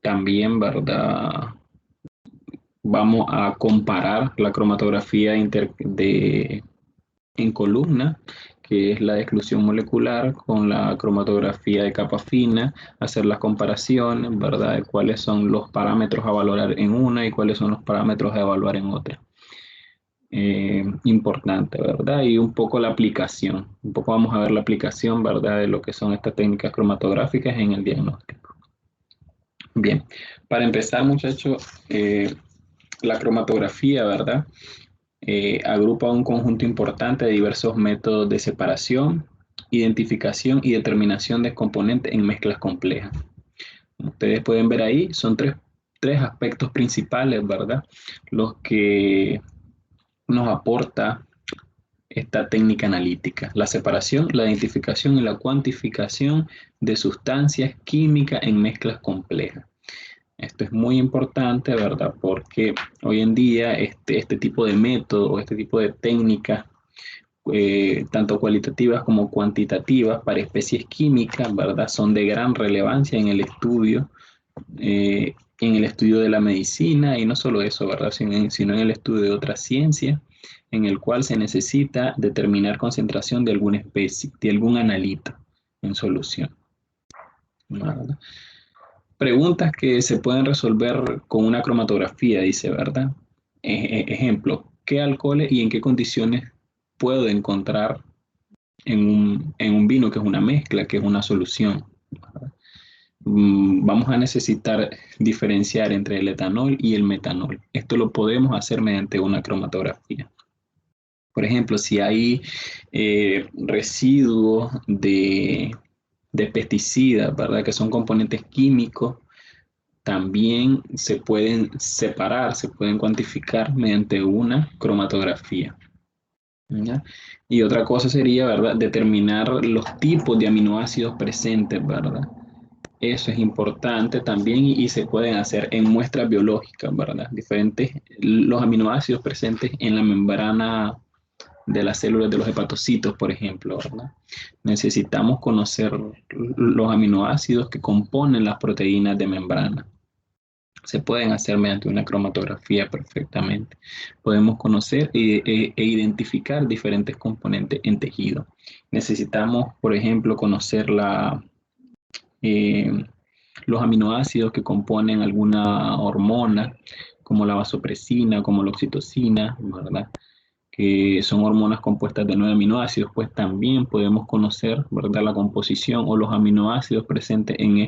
También, ¿verdad? Vamos a comparar la cromatografía en columna, que es la de exclusión molecular, con la cromatografía de capa fina, hacer las comparaciones, ¿verdad? De cuáles son los parámetros a valorar en una y cuáles son los parámetros a evaluar en otra. Importante, ¿verdad? Y un poco la aplicación. Un poco vamos a ver la aplicación, ¿verdad? De lo que son estas técnicas cromatográficas en el diagnóstico. Bien, para empezar, muchachos, la cromatografía, ¿verdad? Agrupa un conjunto importante de diversos métodos de separación, identificación y determinación de componentes en mezclas complejas. Como ustedes pueden ver ahí, son tres aspectos principales, ¿verdad? Los que nos aporta esta técnica analítica: la separación, la identificación y la cuantificación de sustancias químicas en mezclas complejas. Esto es muy importante, ¿verdad? Porque hoy en día este tipo de método o este tipo de técnicas, tanto cualitativas como cuantitativas para especies químicas, ¿verdad? Son de gran relevancia en el estudio de la medicina, y no solo eso, ¿verdad? Sino en el estudio de otras ciencias, en el cual se necesita determinar concentración de alguna especie, de algún analito en solución, ¿verdad? Preguntas que se pueden resolver con una cromatografía, dice, ¿verdad? Ejemplo, ¿qué alcoholes y en qué condiciones puedo encontrar en un vino, que es una mezcla, que es una solución? Vamos a necesitar diferenciar entre el etanol y el metanol. Esto lo podemos hacer mediante una cromatografía. Por ejemplo, si hay residuos de pesticidas, ¿verdad? Que son componentes químicos, también se pueden separar, se pueden cuantificar mediante una cromatografía, ¿ya? Y otra cosa sería, ¿verdad?, determinar los tipos de aminoácidos presentes, ¿verdad? Eso es importante también, y se pueden hacer en muestras biológicas, ¿verdad? Los aminoácidos presentes en la membrana de las células de los hepatocitos, por ejemplo, ¿verdad? Necesitamos conocer los aminoácidos que componen las proteínas de membrana. Se pueden hacer mediante una cromatografía perfectamente. Podemos conocer e identificar diferentes componentes en tejido. Necesitamos, por ejemplo, conocer eh, los aminoácidos que componen alguna hormona, como la vasopresina, como la oxitocina, ¿verdad? Que son hormonas compuestas de 9 aminoácidos. Pues también podemos conocer, ¿verdad?, la composición o los aminoácidos presentes en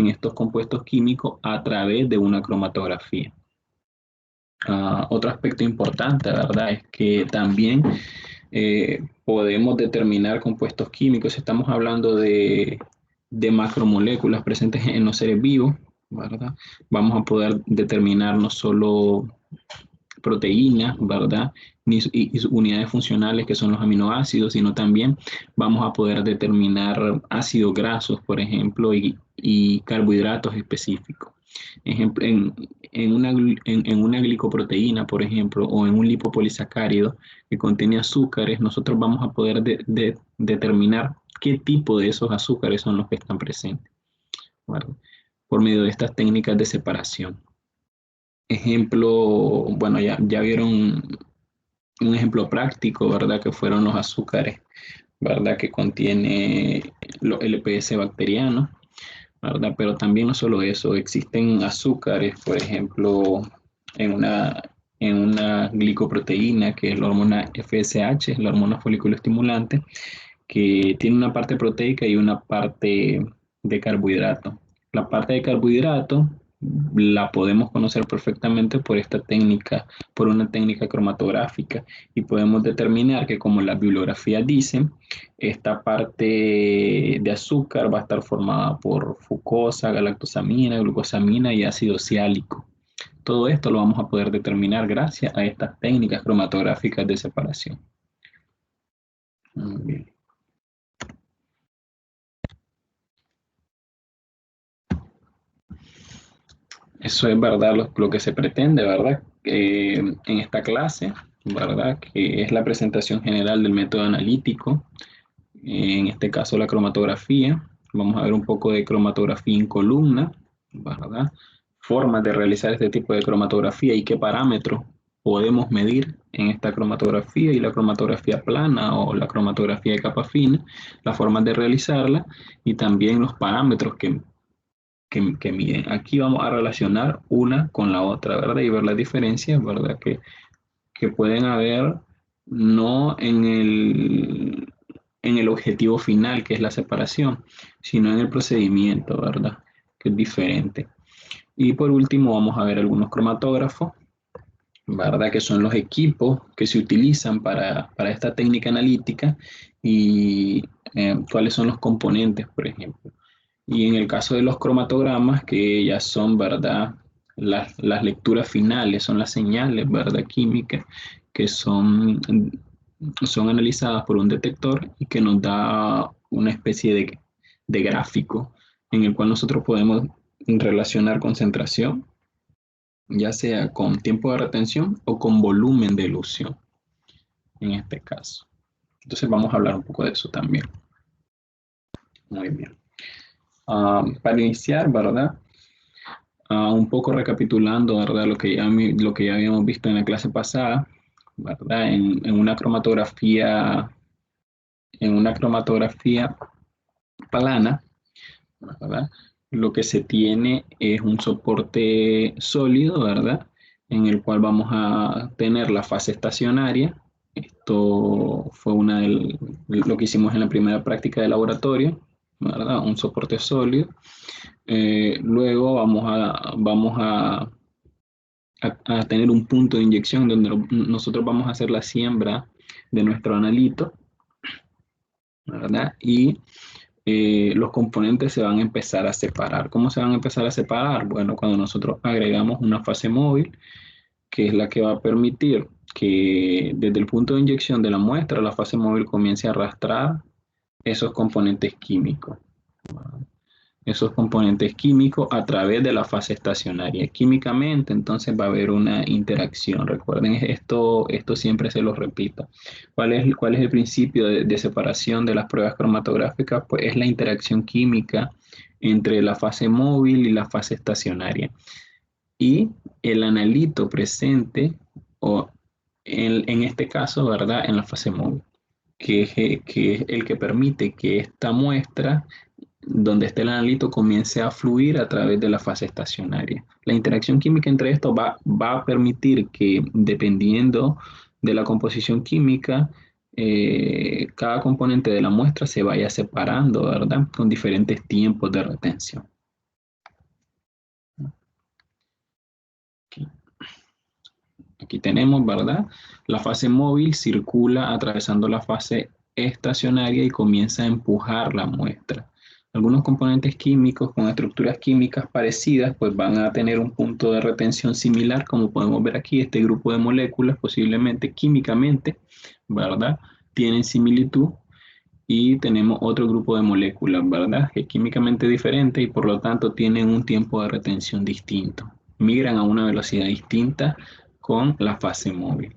estos compuestos químicos a través de una cromatografía. Otro aspecto importante, ¿verdad?, es que también podemos determinar compuestos químicos. Estamos hablando de macromoléculas presentes en los seres vivos, ¿verdad? Vamos a poder determinar no solo proteínas, ¿verdad?, y sus unidades funcionales, que son los aminoácidos, sino también vamos a poder determinar ácidos grasos, por ejemplo, y carbohidratos específicos. Ejemplo, en una glicoproteína, por ejemplo, o en un lipopolisacárido que contiene azúcares, nosotros vamos a poder determinar qué tipo de esos azúcares son los que están presentes, ¿verdad?, por medio de estas técnicas de separación. Ejemplo, bueno, ya vieron un ejemplo práctico, ¿verdad?, que fueron los azúcares, ¿verdad?, que contiene los LPS bacterianos, ¿verdad? Pero también no solo eso, existen azúcares, por ejemplo, en una glicoproteína, que es la hormona FSH, la hormona folículo estimulante, que tiene una parte proteica y una parte de carbohidrato. La parte de carbohidrato la podemos conocer perfectamente por esta técnica, por una técnica cromatográfica, y podemos determinar que, como la bibliografía dice, esta parte de azúcar va a estar formada por fructosa, galactosamina, glucosamina y ácido siálico. Todo esto lo vamos a poder determinar gracias a estas técnicas cromatográficas de separación. Muy bien. Eso es, verdad, lo que se pretende, ¿verdad? En esta clase, ¿verdad?, que es la presentación general del método analítico, en este caso la cromatografía, Vamos a ver un poco de cromatografía en columna, ¿verdad? Formas de realizar este tipo de cromatografía y qué parámetros podemos medir en esta cromatografía y la cromatografía plana o la cromatografía de capa fina, las formas de realizarla y también los parámetros que miden. Aquí vamos a relacionar una con la otra, ¿verdad? Y ver las diferencias, ¿verdad? Que pueden haber no en el objetivo final, que es la separación, sino en el procedimiento, ¿verdad? Que es diferente. Y por último, vamos a ver algunos cromatógrafos, ¿verdad? Que son los equipos que se utilizan para esta técnica analítica y cuáles son los componentes, por ejemplo. Y en el caso de los cromatogramas, que ya son, ¿verdad? Las lecturas finales, son las señales, ¿verdad? Químicas que son analizadas por un detector y que nos da una especie de gráfico en el cual nosotros podemos relacionar concentración, ya sea con tiempo de retención o con volumen de elusión, en este caso. Entonces vamos a hablar un poco de eso también. Muy bien. Para iniciar, ¿verdad? Un poco recapitulando, ¿verdad? Lo que ya habíamos visto en la clase pasada, ¿verdad? En una cromatografía plana, ¿verdad? Lo que se tiene es un soporte sólido, ¿verdad? En el cual vamos a tener la fase estacionaria. Esto fue lo que hicimos en la primera práctica de laboratorio, ¿verdad? Un soporte sólido. Luego vamos a tener un punto de inyección donde nosotros vamos a hacer la siembra de nuestro analito, ¿verdad? Y los componentes se van a empezar a separar. ¿Cómo se van a empezar a separar? Bueno, cuando nosotros agregamos una fase móvil, que es la que va a permitir que desde el punto de inyección de la muestra, la fase móvil comience a arrastrar esos componentes químicos. Esos componentes químicos a través de la fase estacionaria. Químicamente, entonces va a haber una interacción. Recuerden, esto siempre se lo repito. ¿Cuál es el principio de separación de las pruebas cromatográficas? Pues es la interacción química entre la fase móvil y la fase estacionaria. Y el analito presente, o en este caso, ¿verdad? En la fase móvil, que es el que permite que esta muestra donde esté el analito comience a fluir a través de la fase estacionaria. La interacción química entre estos va a permitir que, dependiendo de la composición química, cada componente de la muestra se vaya separando, ¿verdad? Con diferentes tiempos de retención. Aquí, aquí tenemos, ¿verdad? La fase móvil circula atravesando la fase estacionaria y comienza a empujar la muestra. Algunos componentes químicos con estructuras químicas parecidas pues van a tener un punto de retención similar, como podemos ver aquí, este grupo de moléculas posiblemente químicamente, ¿verdad? Tienen similitud y tenemos otro grupo de moléculas, ¿verdad? Que es químicamente diferente y por lo tanto tienen un tiempo de retención distinto. Migran a una velocidad distinta con la fase móvil.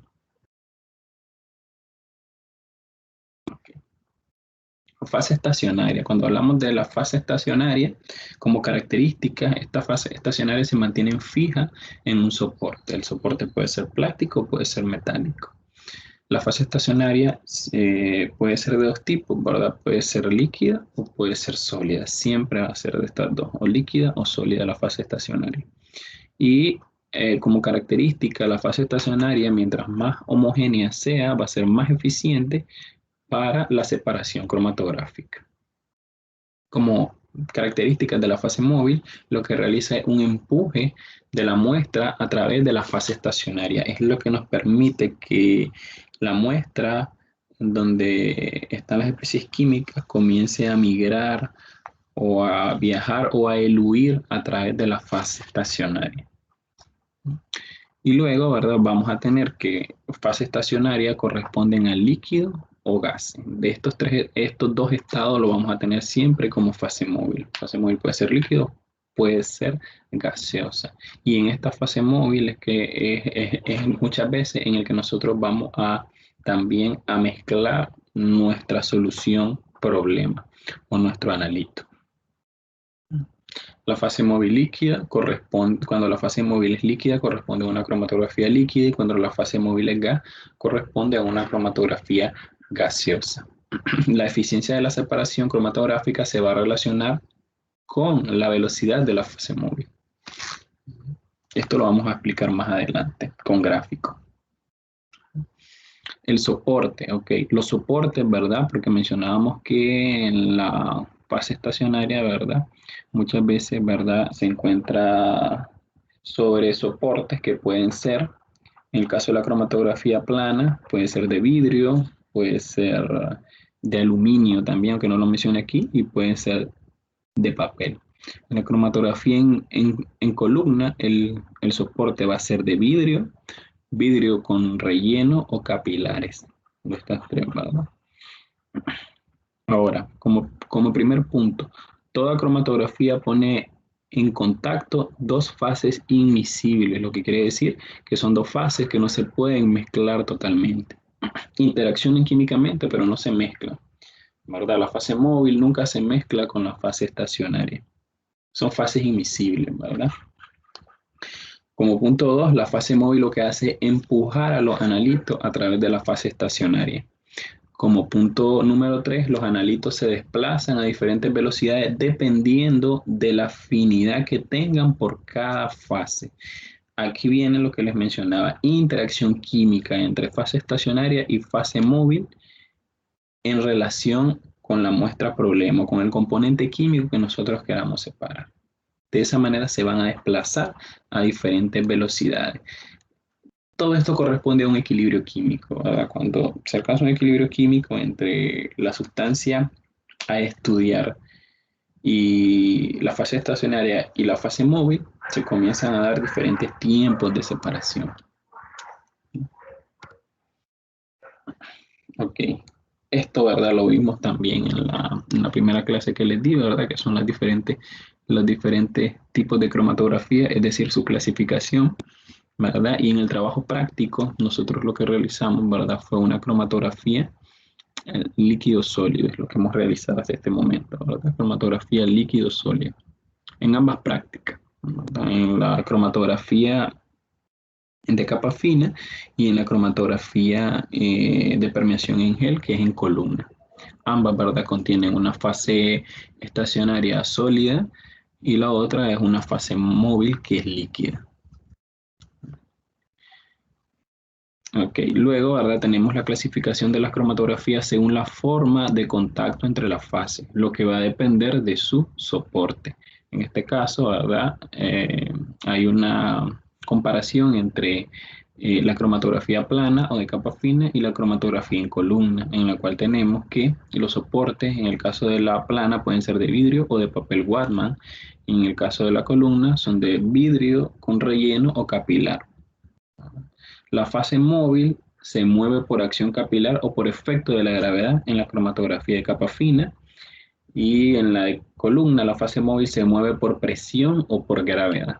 Fase estacionaria. Cuando hablamos de la fase estacionaria, como característica, esta fase estacionaria se mantiene fija en un soporte. El soporte puede ser plástico o puede ser metálico. La fase estacionaria puede ser de dos tipos, ¿verdad? Puede ser líquida o puede ser sólida. Siempre va a ser de estas dos, o líquida o sólida la fase estacionaria. Y como característica, la fase estacionaria, mientras más homogénea sea, va a ser más eficiente para la separación cromatográfica. Como características de la fase móvil, lo que realiza es un empuje de la muestra a través de la fase estacionaria. Es lo que nos permite que la muestra donde están las especies químicas comience a migrar o a viajar o a eluir a través de la fase estacionaria. Y luego, ¿verdad? Vamos a tener que fase estacionaria corresponden al líquido o gas. De estos dos estados lo vamos a tener siempre como fase móvil. Fase móvil puede ser líquido, puede ser gaseosa. Y en esta fase móvil es que es muchas veces en el que nosotros vamos a también a mezclar nuestra solución problema o nuestro analito. La fase móvil líquida corresponde, cuando la fase móvil es líquida, corresponde a una cromatografía líquida, y cuando la fase móvil es gas, corresponde a una cromatografía gaseosa. La eficiencia de la separación cromatográfica se va a relacionar con la velocidad de la fase móvil. Esto lo vamos a explicar más adelante con gráficos. El soporte, ok. Los soportes, ¿verdad? Porque mencionábamos que en la fase estacionaria, ¿verdad? Muchas veces, ¿verdad? Se encuentra sobre soportes que pueden ser, en el caso de la cromatografía plana, puede ser de vidrio, puede ser de aluminio también, aunque no lo mencione aquí, y puede ser de papel. En la cromatografía en columna, el soporte va a ser de vidrio, vidrio con relleno o capilares. Estas tres, ¿verdad? Ahora, como primer punto, toda cromatografía pone en contacto dos fases invisibles, lo que quiere decir que son dos fases que no se pueden mezclar totalmente. Interaccionan químicamente, pero no se mezclan, ¿verdad? La fase móvil nunca se mezcla con la fase estacionaria. Son fases invisibles, ¿verdad? Como punto 2, la fase móvil lo que hace es empujar a los analitos a través de la fase estacionaria. Como punto número 3, los analitos se desplazan a diferentes velocidades dependiendo de la afinidad que tengan por cada fase. Aquí viene lo que les mencionaba, interacción química entre fase estacionaria y fase móvil en relación con la muestra problema, con el componente químico que nosotros queramos separar. De esa manera se van a desplazar a diferentes velocidades. Todo esto corresponde a un equilibrio químico, ¿verdad? Cuando se alcanza un equilibrio químico entre la sustancia a estudiar y la fase estacionaria y la fase móvil, se comienzan a dar diferentes tiempos de separación. Ok, esto, ¿verdad? Lo vimos también en la primera clase que les di, ¿verdad? Que son los diferentes tipos de cromatografía, es decir, su clasificación, ¿verdad? Y en el trabajo práctico, nosotros lo que realizamos, ¿verdad? Fue una cromatografía líquido sólido, es lo que hemos realizado hasta este momento, ¿verdad? Cromatografía líquido sólido, en ambas prácticas, ¿verdad? En la cromatografía de capa fina y en la cromatografía de permeación en gel, que es en columna. Ambas, ¿verdad? Contienen una fase estacionaria sólida y la otra es una fase móvil que es líquida. Ok, luego, ¿verdad? Tenemos la clasificación de las cromatografías según la forma de contacto entre las fases, lo que va a depender de su soporte. En este caso, ¿verdad? Hay una comparación entre la cromatografía plana o de capa fina y la cromatografía en columna, en la cual tenemos que los soportes, en el caso de la plana, pueden ser de vidrio o de papel Whatman, y en el caso de la columna son de vidrio con relleno o capilar. La fase móvil se mueve por acción capilar o por efecto de la gravedad en la cromatografía de capa fina, y en la columna la fase móvil se mueve por presión o por gravedad.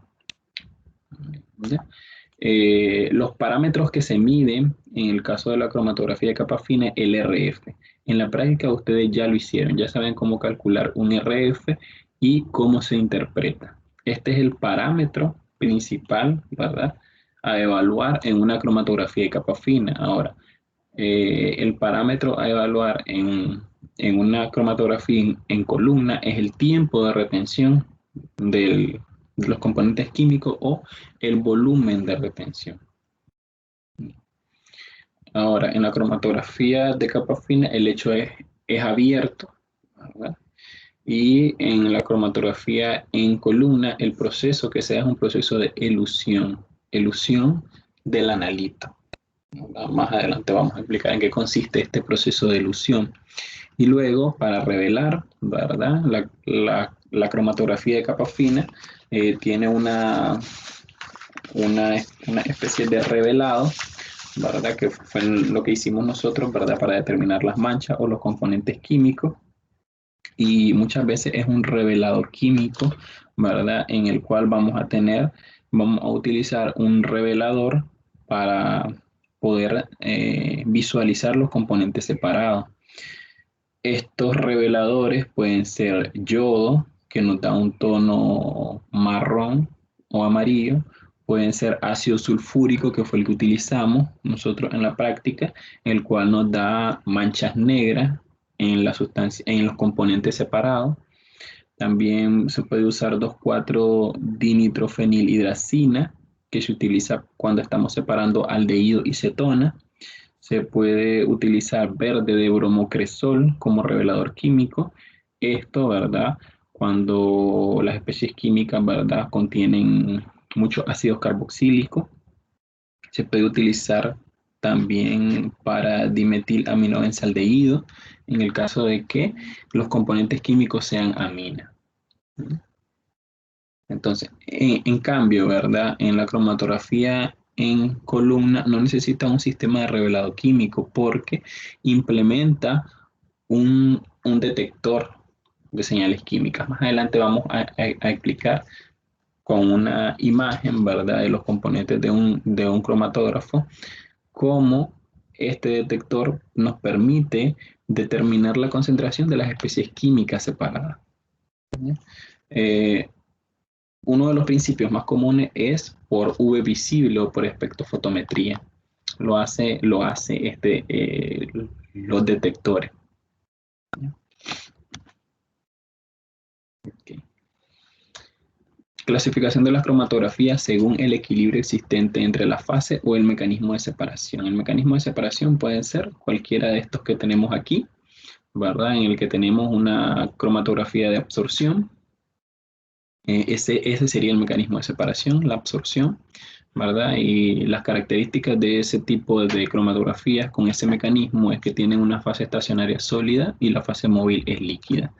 Los parámetros que se miden en el caso de la cromatografía de capa fina, el RF. En la práctica ustedes ya lo hicieron, ya saben cómo calcular un RF y cómo se interpreta. Este es el parámetro principal, ¿verdad?, a evaluar en una cromatografía de capa fina. Ahora, el parámetro a evaluar en una cromatografía en columna es el tiempo de retención de los componentes químicos o el volumen de retención. Ahora, en la cromatografía de capa fina el hecho es abierto, ¿verdad? Y en la cromatografía en columna el proceso que se da es un proceso de elusión del analito. Más adelante vamos a explicar en qué consiste este proceso de elusión. Y luego, para revelar, ¿verdad? La cromatografía de capa fina tiene una especie de revelado, ¿verdad? Que fue lo que hicimos nosotros, ¿verdad? Para determinar las manchas o los componentes químicos. Y muchas veces es un revelador químico, ¿verdad? En el cual vamos a utilizar un revelador para poder visualizar los componentes separados. Estos reveladores pueden ser yodo, que nos da un tono marrón o amarillo. Pueden ser ácido sulfúrico, que fue el que utilizamos nosotros en la práctica, el cual nos da manchas negras en la sustancia, en los componentes separados. También se puede usar 2,4-dinitrofenilhidracina, que se utiliza cuando estamos separando aldehído y cetona. Se puede utilizar verde de bromocresol como revelador químico. Esto, ¿verdad? Cuando las especies químicas, ¿verdad?, contienen muchos ácidos carboxílicos. Se puede utilizar también para dimetilaminoensaldehído, en el caso de que los componentes químicos sean aminas. Entonces, en cambio, ¿verdad? En la cromatografía en columna no necesita un sistema de revelado químico porque implementa un detector de señales químicas. Más adelante vamos a explicar con una imagen, ¿verdad?, de los componentes de un cromatógrafo, cómo este detector nos permite determinar la concentración de las especies químicas separadas. Eh, Uno de los principios más comunes es por UV visible o por espectrofotometría. Lo hace los detectores. Okay. Clasificación de las cromatografías según el equilibrio existente entre la fase o el mecanismo de separación. El mecanismo de separación puede ser cualquiera de estos que tenemos aquí, ¿verdad? En el que tenemos una cromatografía de absorción. Ese sería el mecanismo de separación, la absorción, ¿verdad? Y las características de ese tipo de cromatografías con ese mecanismo es que tienen una fase estacionaria sólida y la fase móvil es líquida.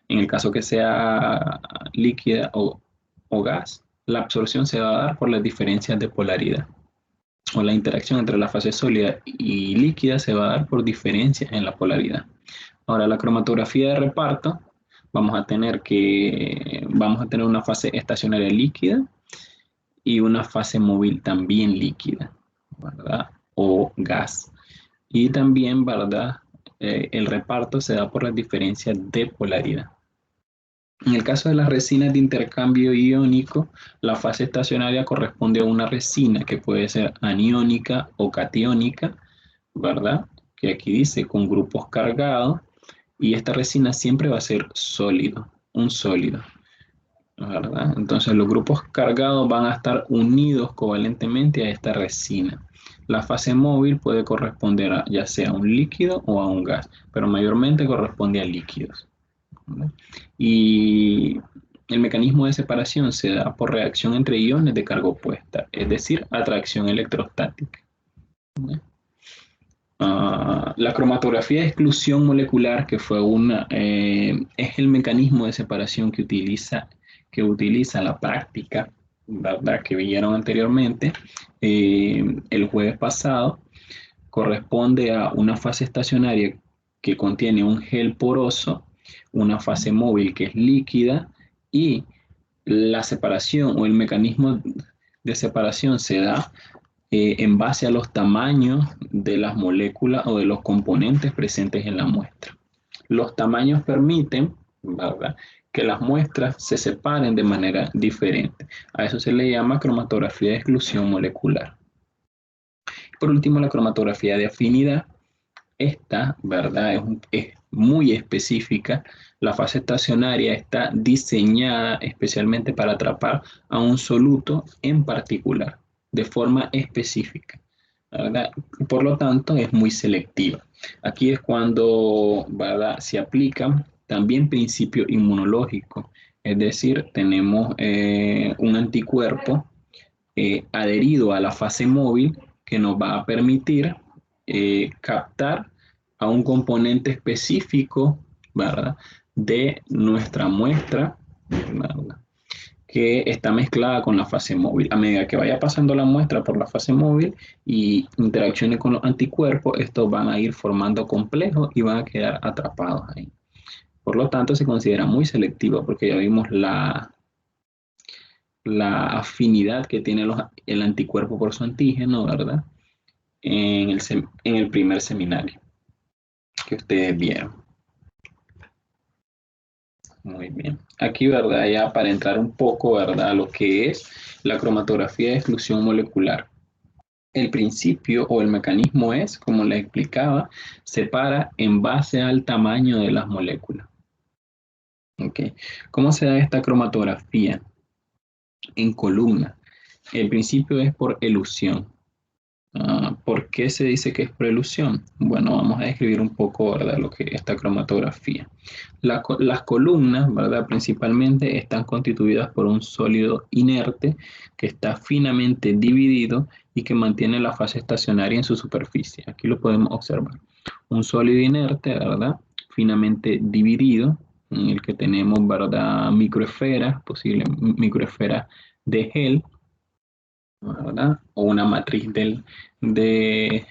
En el caso que sea líquida o gas, la absorción se va a dar por las diferencias de polaridad. O la interacción entre la fase sólida y líquida se va a dar por diferencias en la polaridad. Ahora, la cromatografía de reparto, vamos a tener una fase estacionaria líquida y una fase móvil también líquida, ¿verdad? O gas. Y también, ¿verdad? El reparto se da por las diferencias de polaridad. En el caso de las resinas de intercambio iónico, la fase estacionaria corresponde a una resina que puede ser aniónica o catiónica, ¿verdad? Que aquí dice con grupos cargados, y esta resina siempre va a ser sólido, un sólido, ¿verdad? Entonces los grupos cargados van a estar unidos covalentemente a esta resina. La fase móvil puede corresponder a ya sea a un líquido o a un gas, pero mayormente corresponde a líquidos, ¿verdad? Y el mecanismo de separación se da por reacción entre iones de carga opuesta, es decir, atracción electrostática, ¿verdad? La cromatografía de exclusión molecular, que fue es el mecanismo de separación que utiliza la práctica, ¿verdad?, que vieron anteriormente el jueves pasado, corresponde a una fase estacionaria que contiene un gel poroso, una fase móvil que es líquida, y la separación o el mecanismo de separación se da en base a los tamaños de las moléculas o de los componentes presentes en la muestra. Los tamaños permiten, ¿verdad?, que las muestras se separen de manera diferente. A eso se le llama cromatografía de exclusión molecular. Por último, la cromatografía de afinidad. Esta, ¿verdad?, es muy específica. La fase estacionaria está diseñada especialmente para atrapar a un soluto en particular, de forma específica, ¿verdad? Por lo tanto, es muy selectiva. Aquí es cuando, ¿verdad?, se aplican también principios inmunológicos, es decir, tenemos un anticuerpo adherido a la fase móvil que nos va a permitir captar a un componente específico, ¿verdad?, de nuestra muestra, ¿verdad?, que está mezclada con la fase móvil. A medida que vaya pasando la muestra por la fase móvil y interaccione con los anticuerpos, estos van a ir formando complejos y van a quedar atrapados ahí. Por lo tanto, se considera muy selectiva porque ya vimos la afinidad que tiene el anticuerpo por su antígeno, ¿verdad?, en el primer seminario que ustedes vieron. Muy bien. Aquí, ¿verdad? Ya para entrar un poco, ¿verdad? A lo que es la cromatografía de exclusión molecular. El principio o el mecanismo es, como les explicaba, separa en base al tamaño de las moléculas. ¿Ok? ¿Cómo se da esta cromatografía? En columna. El principio es por elusión. ¿Por qué se dice que es por elusión? Bueno, vamos a describir un poco, ¿verdad?, lo que es esta cromatografía. Las columnas, ¿verdad?, principalmente están constituidas por un sólido inerte que está finamente dividido y que mantiene la fase estacionaria en su superficie. Aquí lo podemos observar. Un sólido inerte, ¿verdad?, finamente dividido, en el que tenemos, ¿verdad?, microesferas, posible microesferas de gel, ¿verdad? O una matriz de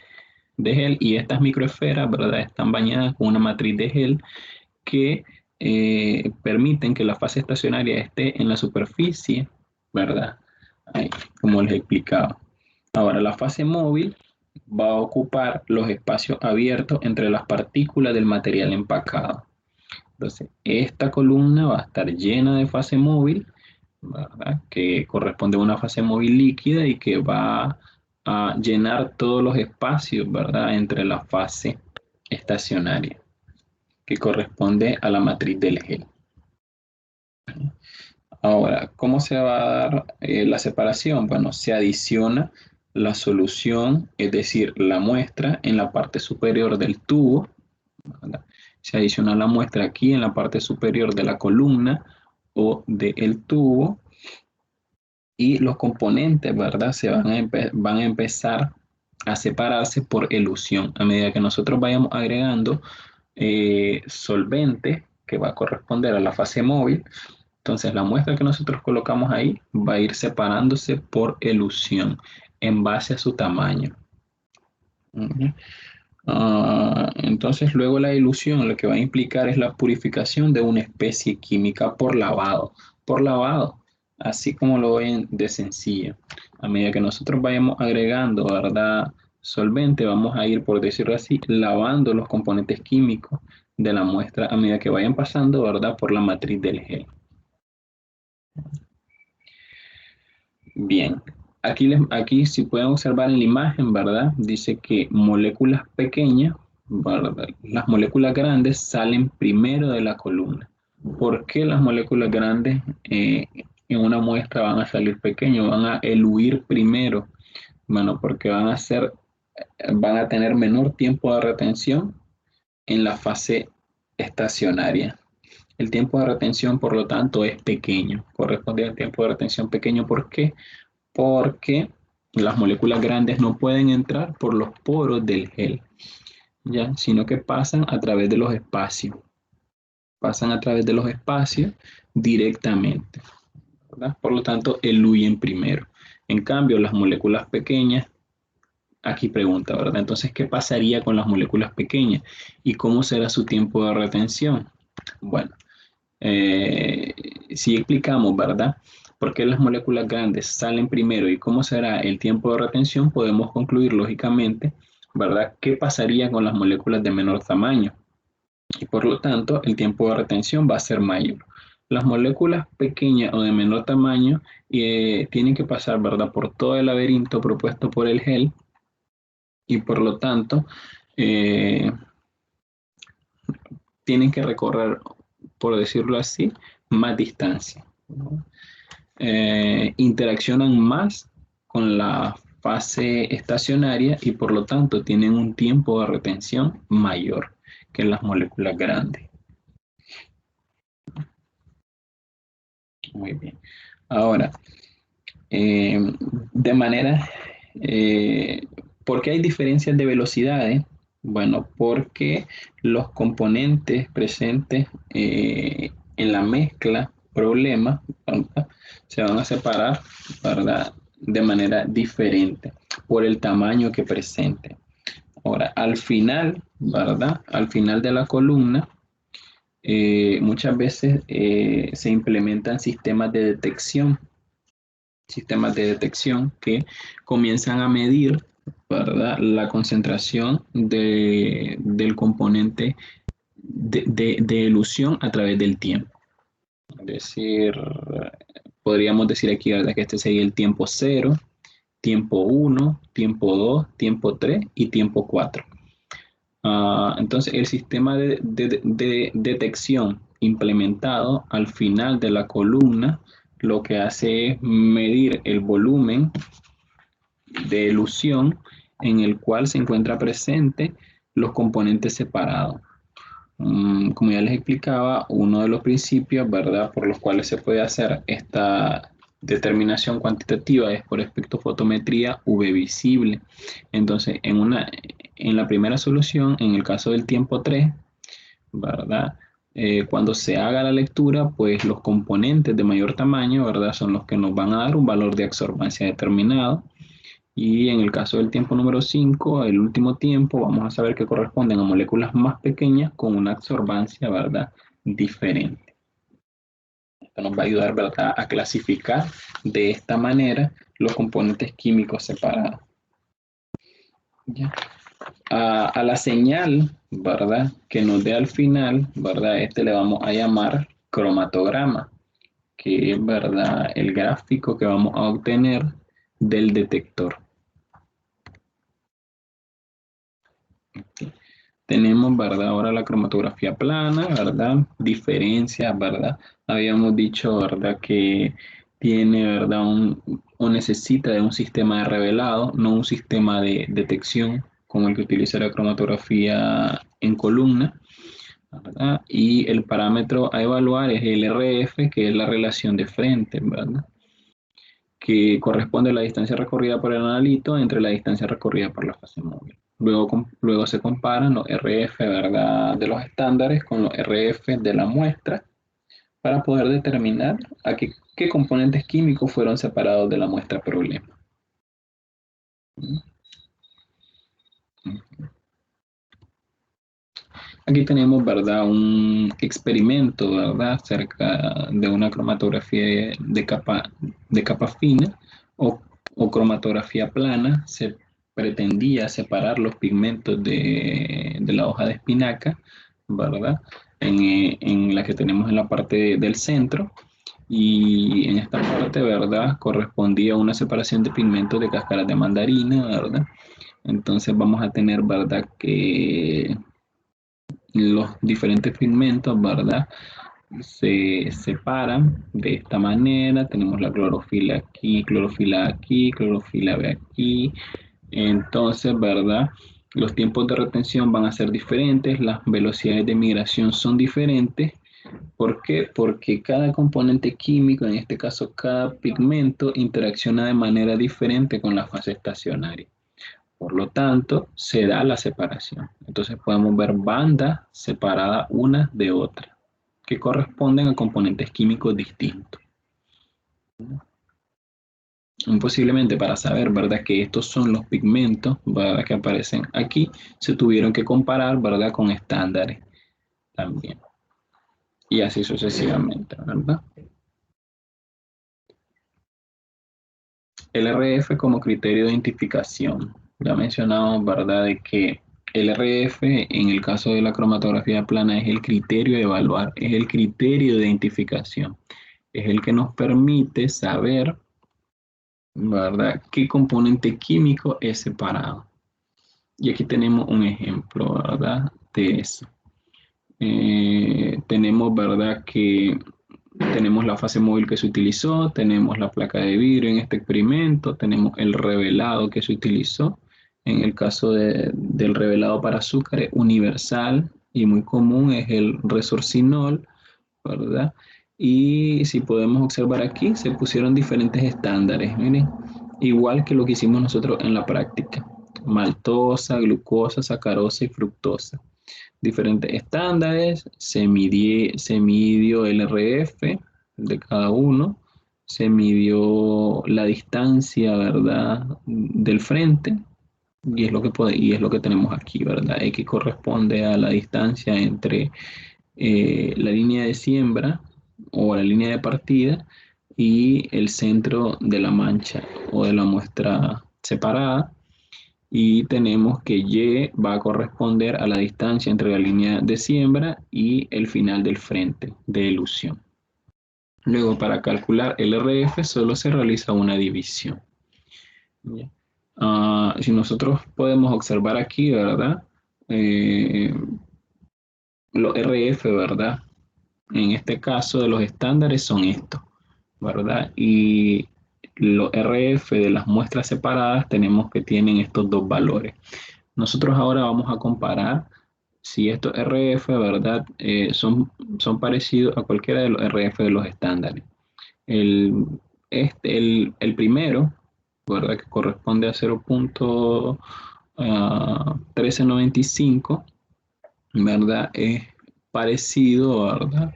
gel, y estas microesferas, ¿verdad?, están bañadas con una matriz de gel que permiten que la fase estacionaria esté en la superficie, ¿verdad? Ahí, como les explicaba. Ahora, la fase móvil va a ocupar los espacios abiertos entre las partículas del material empacado. Entonces, esta columna va a estar llena de fase móvil, ¿verdad?, que corresponde a una fase móvil líquida y que va a llenar todos los espacios, ¿verdad?, entre la fase estacionaria, que corresponde a la matriz del gel. Ahora, ¿cómo se va a dar la separación? Bueno, se adiciona la solución, es decir, la muestra en la parte superior del tubo, ¿verdad? Se adiciona la muestra aquí en la parte superior de la columna o del tubo, y los componentes, ¿verdad?, van a empezar a separarse por elusión. A medida que nosotros vayamos agregando solvente, que va a corresponder a la fase móvil, entonces la muestra que nosotros colocamos ahí va a ir separándose por elusión en base a su tamaño. Uh-huh. Entonces luego la dilución lo que va a implicar es la purificación de una especie química por lavado, así como lo ven de sencillo. A medida que nosotros vayamos agregando, ¿verdad?, solvente, vamos a ir, por decirlo así, lavando los componentes químicos de la muestra a medida que vayan pasando, ¿verdad?, por la matriz del gel. Bien, aquí si pueden observar en la imagen, ¿verdad? Dice que moléculas pequeñas, ¿verdad?, las moléculas grandes salen primero de la columna. ¿Por qué las moléculas grandes en una muestra van a salir pequeñas, van a eluir primero? Bueno, porque van a tener menor tiempo de retención en la fase estacionaria. El tiempo de retención, por lo tanto, es pequeño, corresponde al tiempo de retención pequeño. ¿Por qué? Porque las moléculas grandes no pueden entrar por los poros del gel, ¿ya?, sino que pasan a través de los espacios directamente, ¿verdad? Por lo tanto, eluyen primero. En cambio, las moléculas pequeñas, aquí pregunta, ¿verdad? Entonces, ¿qué pasaría con las moléculas pequeñas y cómo será su tiempo de retención? Bueno, eh, si explicamos, ¿verdad?, por qué las moléculas grandes salen primero y cómo será el tiempo de retención, podemos concluir lógicamente, ¿verdad?, qué pasaría con las moléculas de menor tamaño. Y por lo tanto, el tiempo de retención va a ser mayor. Las moléculas pequeñas o de menor tamaño tienen que pasar, ¿verdad?, por todo el laberinto propuesto por el gel, y por lo tanto, eh, tienen que recorrer, por decirlo así, más distancia, ¿no? Interaccionan más con la fase estacionaria y por lo tanto tienen un tiempo de retención mayor que las moléculas grandes. Muy bien. Ahora, eh, de manera, eh, ¿por qué hay diferencias de velocidades? Bueno, porque los componentes presentes en la mezcla problema, ¿verdad?, se van a separar, ¿verdad?, de manera diferente por el tamaño que presente. Ahora, al final, ¿verdad?, al final de la columna, muchas veces se implementan sistemas de detección que comienzan a medir, ¿verdad?, la concentración del componente de elusión a través del tiempo. Es decir, podríamos decir aquí, ¿verdad?, que este sería el tiempo 0, tiempo 1, tiempo 2, tiempo 3 y tiempo 4. Entonces, el sistema de detección implementado al final de la columna lo que hace es medir el volumen de elusión en el cual se encuentra presente los componentes separados. Como ya les explicaba, uno de los principios, ¿verdad?, por los cuales se puede hacer esta determinación cuantitativa es por espectrofotometría UV visible. Entonces, en la primera solución, en el caso del tiempo 3, ¿verdad? Cuando se haga la lectura, pues los componentes de mayor tamaño, ¿verdad?, son los que nos van a dar un valor de absorbancia determinado. Y en el caso del tiempo número 5, el último tiempo, vamos a saber que corresponden a moléculas más pequeñas con una absorbancia, ¿verdad?, diferente. Esto nos va a ayudar, ¿verdad?, a clasificar de esta manera los componentes químicos separados. ¿Ya? A la señal, ¿verdad?, que nos dé al final, ¿verdad?, le vamos a llamar cromatograma, que es, ¿verdad?, el gráfico que vamos a obtener del detector. Tenemos, ¿verdad?, ahora la cromatografía plana, ¿verdad? Diferencias, ¿verdad? Habíamos dicho, ¿verdad?, que tiene, ¿verdad?, o necesita de un sistema de revelado, no un sistema de detección como el que utiliza la cromatografía en columna, ¿verdad? Y el parámetro a evaluar es el RF, que es la relación de frente, ¿verdad?, que corresponde a la distancia recorrida por el analito entre la distancia recorrida por la fase móvil. Luego se comparan los RF, ¿verdad?, de los estándares con los RF de la muestra para poder determinar qué componentes químicos fueron separados de la muestra problema. Aquí tenemos, ¿verdad?, un experimento, ¿verdad?, acerca de una cromatografía de capa fina o cromatografía plana. Se pretendía separar los pigmentos de la hoja de espinaca, ¿verdad?, en la que tenemos en la parte del centro. Y en esta parte, ¿verdad?, correspondía a una separación de pigmentos de cáscaras de mandarina, ¿verdad? Entonces vamos a tener, ¿verdad?, que los diferentes pigmentos, ¿verdad?, se separan de esta manera. Tenemos la clorofila aquí, clorofila B aquí. Entonces, ¿verdad?, los tiempos de retención van a ser diferentes, las velocidades de migración son diferentes. ¿Por qué? Porque cada componente químico, en este caso cada pigmento, interacciona de manera diferente con la fase estacionaria. Por lo tanto, se da la separación. Entonces podemos ver bandas separadas unas de otras, que corresponden a componentes químicos distintos. Posiblemente para saber, ¿verdad?, que estos son los pigmentos, ¿verdad?, que aparecen aquí, se tuvieron que comparar, ¿verdad?, con estándares también. Y así sucesivamente, ¿verdad? El RF como criterio de identificación. Ya mencionamos, ¿verdad?, de que el RF en el caso de la cromatografía plana es el criterio de evaluar, es el criterio de identificación, es el que nos permite saber, ¿verdad?, qué componente químico es separado. Y aquí tenemos un ejemplo, ¿verdad?, de eso. Tenemos, ¿verdad?, que tenemos la fase móvil que se utilizó, tenemos la placa de vidrio en este experimento, tenemos el revelado que se utilizó. En el caso del revelado para azúcares universal y muy común es el resorcinol, ¿verdad? Y si podemos observar aquí, se pusieron diferentes estándares, miren, igual que lo que hicimos nosotros en la práctica. Maltosa, glucosa, sacarosa y fructosa. Diferentes estándares, se midió el RF de cada uno, se midió la distancia, ¿verdad?, del frente, y es lo que tenemos aquí, ¿verdad? X corresponde a la distancia entre la línea de siembra o la línea de partida y el centro de la mancha o de la muestra separada. Y tenemos que Y va a corresponder a la distancia entre la línea de siembra y el final del frente de elusión. Luego, para calcular el RF solo se realiza una división. ¿Ya? Si nosotros podemos observar aquí, ¿verdad? Eh, los RF, ¿verdad? En este caso de los estándares son estos, ¿verdad? Y los RF de las muestras separadas tenemos que tienen estos dos valores. Nosotros ahora vamos a comparar si estos RF, ¿verdad? Son parecidos a cualquiera de los RF de los estándares. El, el primero, ¿verdad? Que corresponde a 0.1395, ¿verdad? Es parecido, ¿verdad?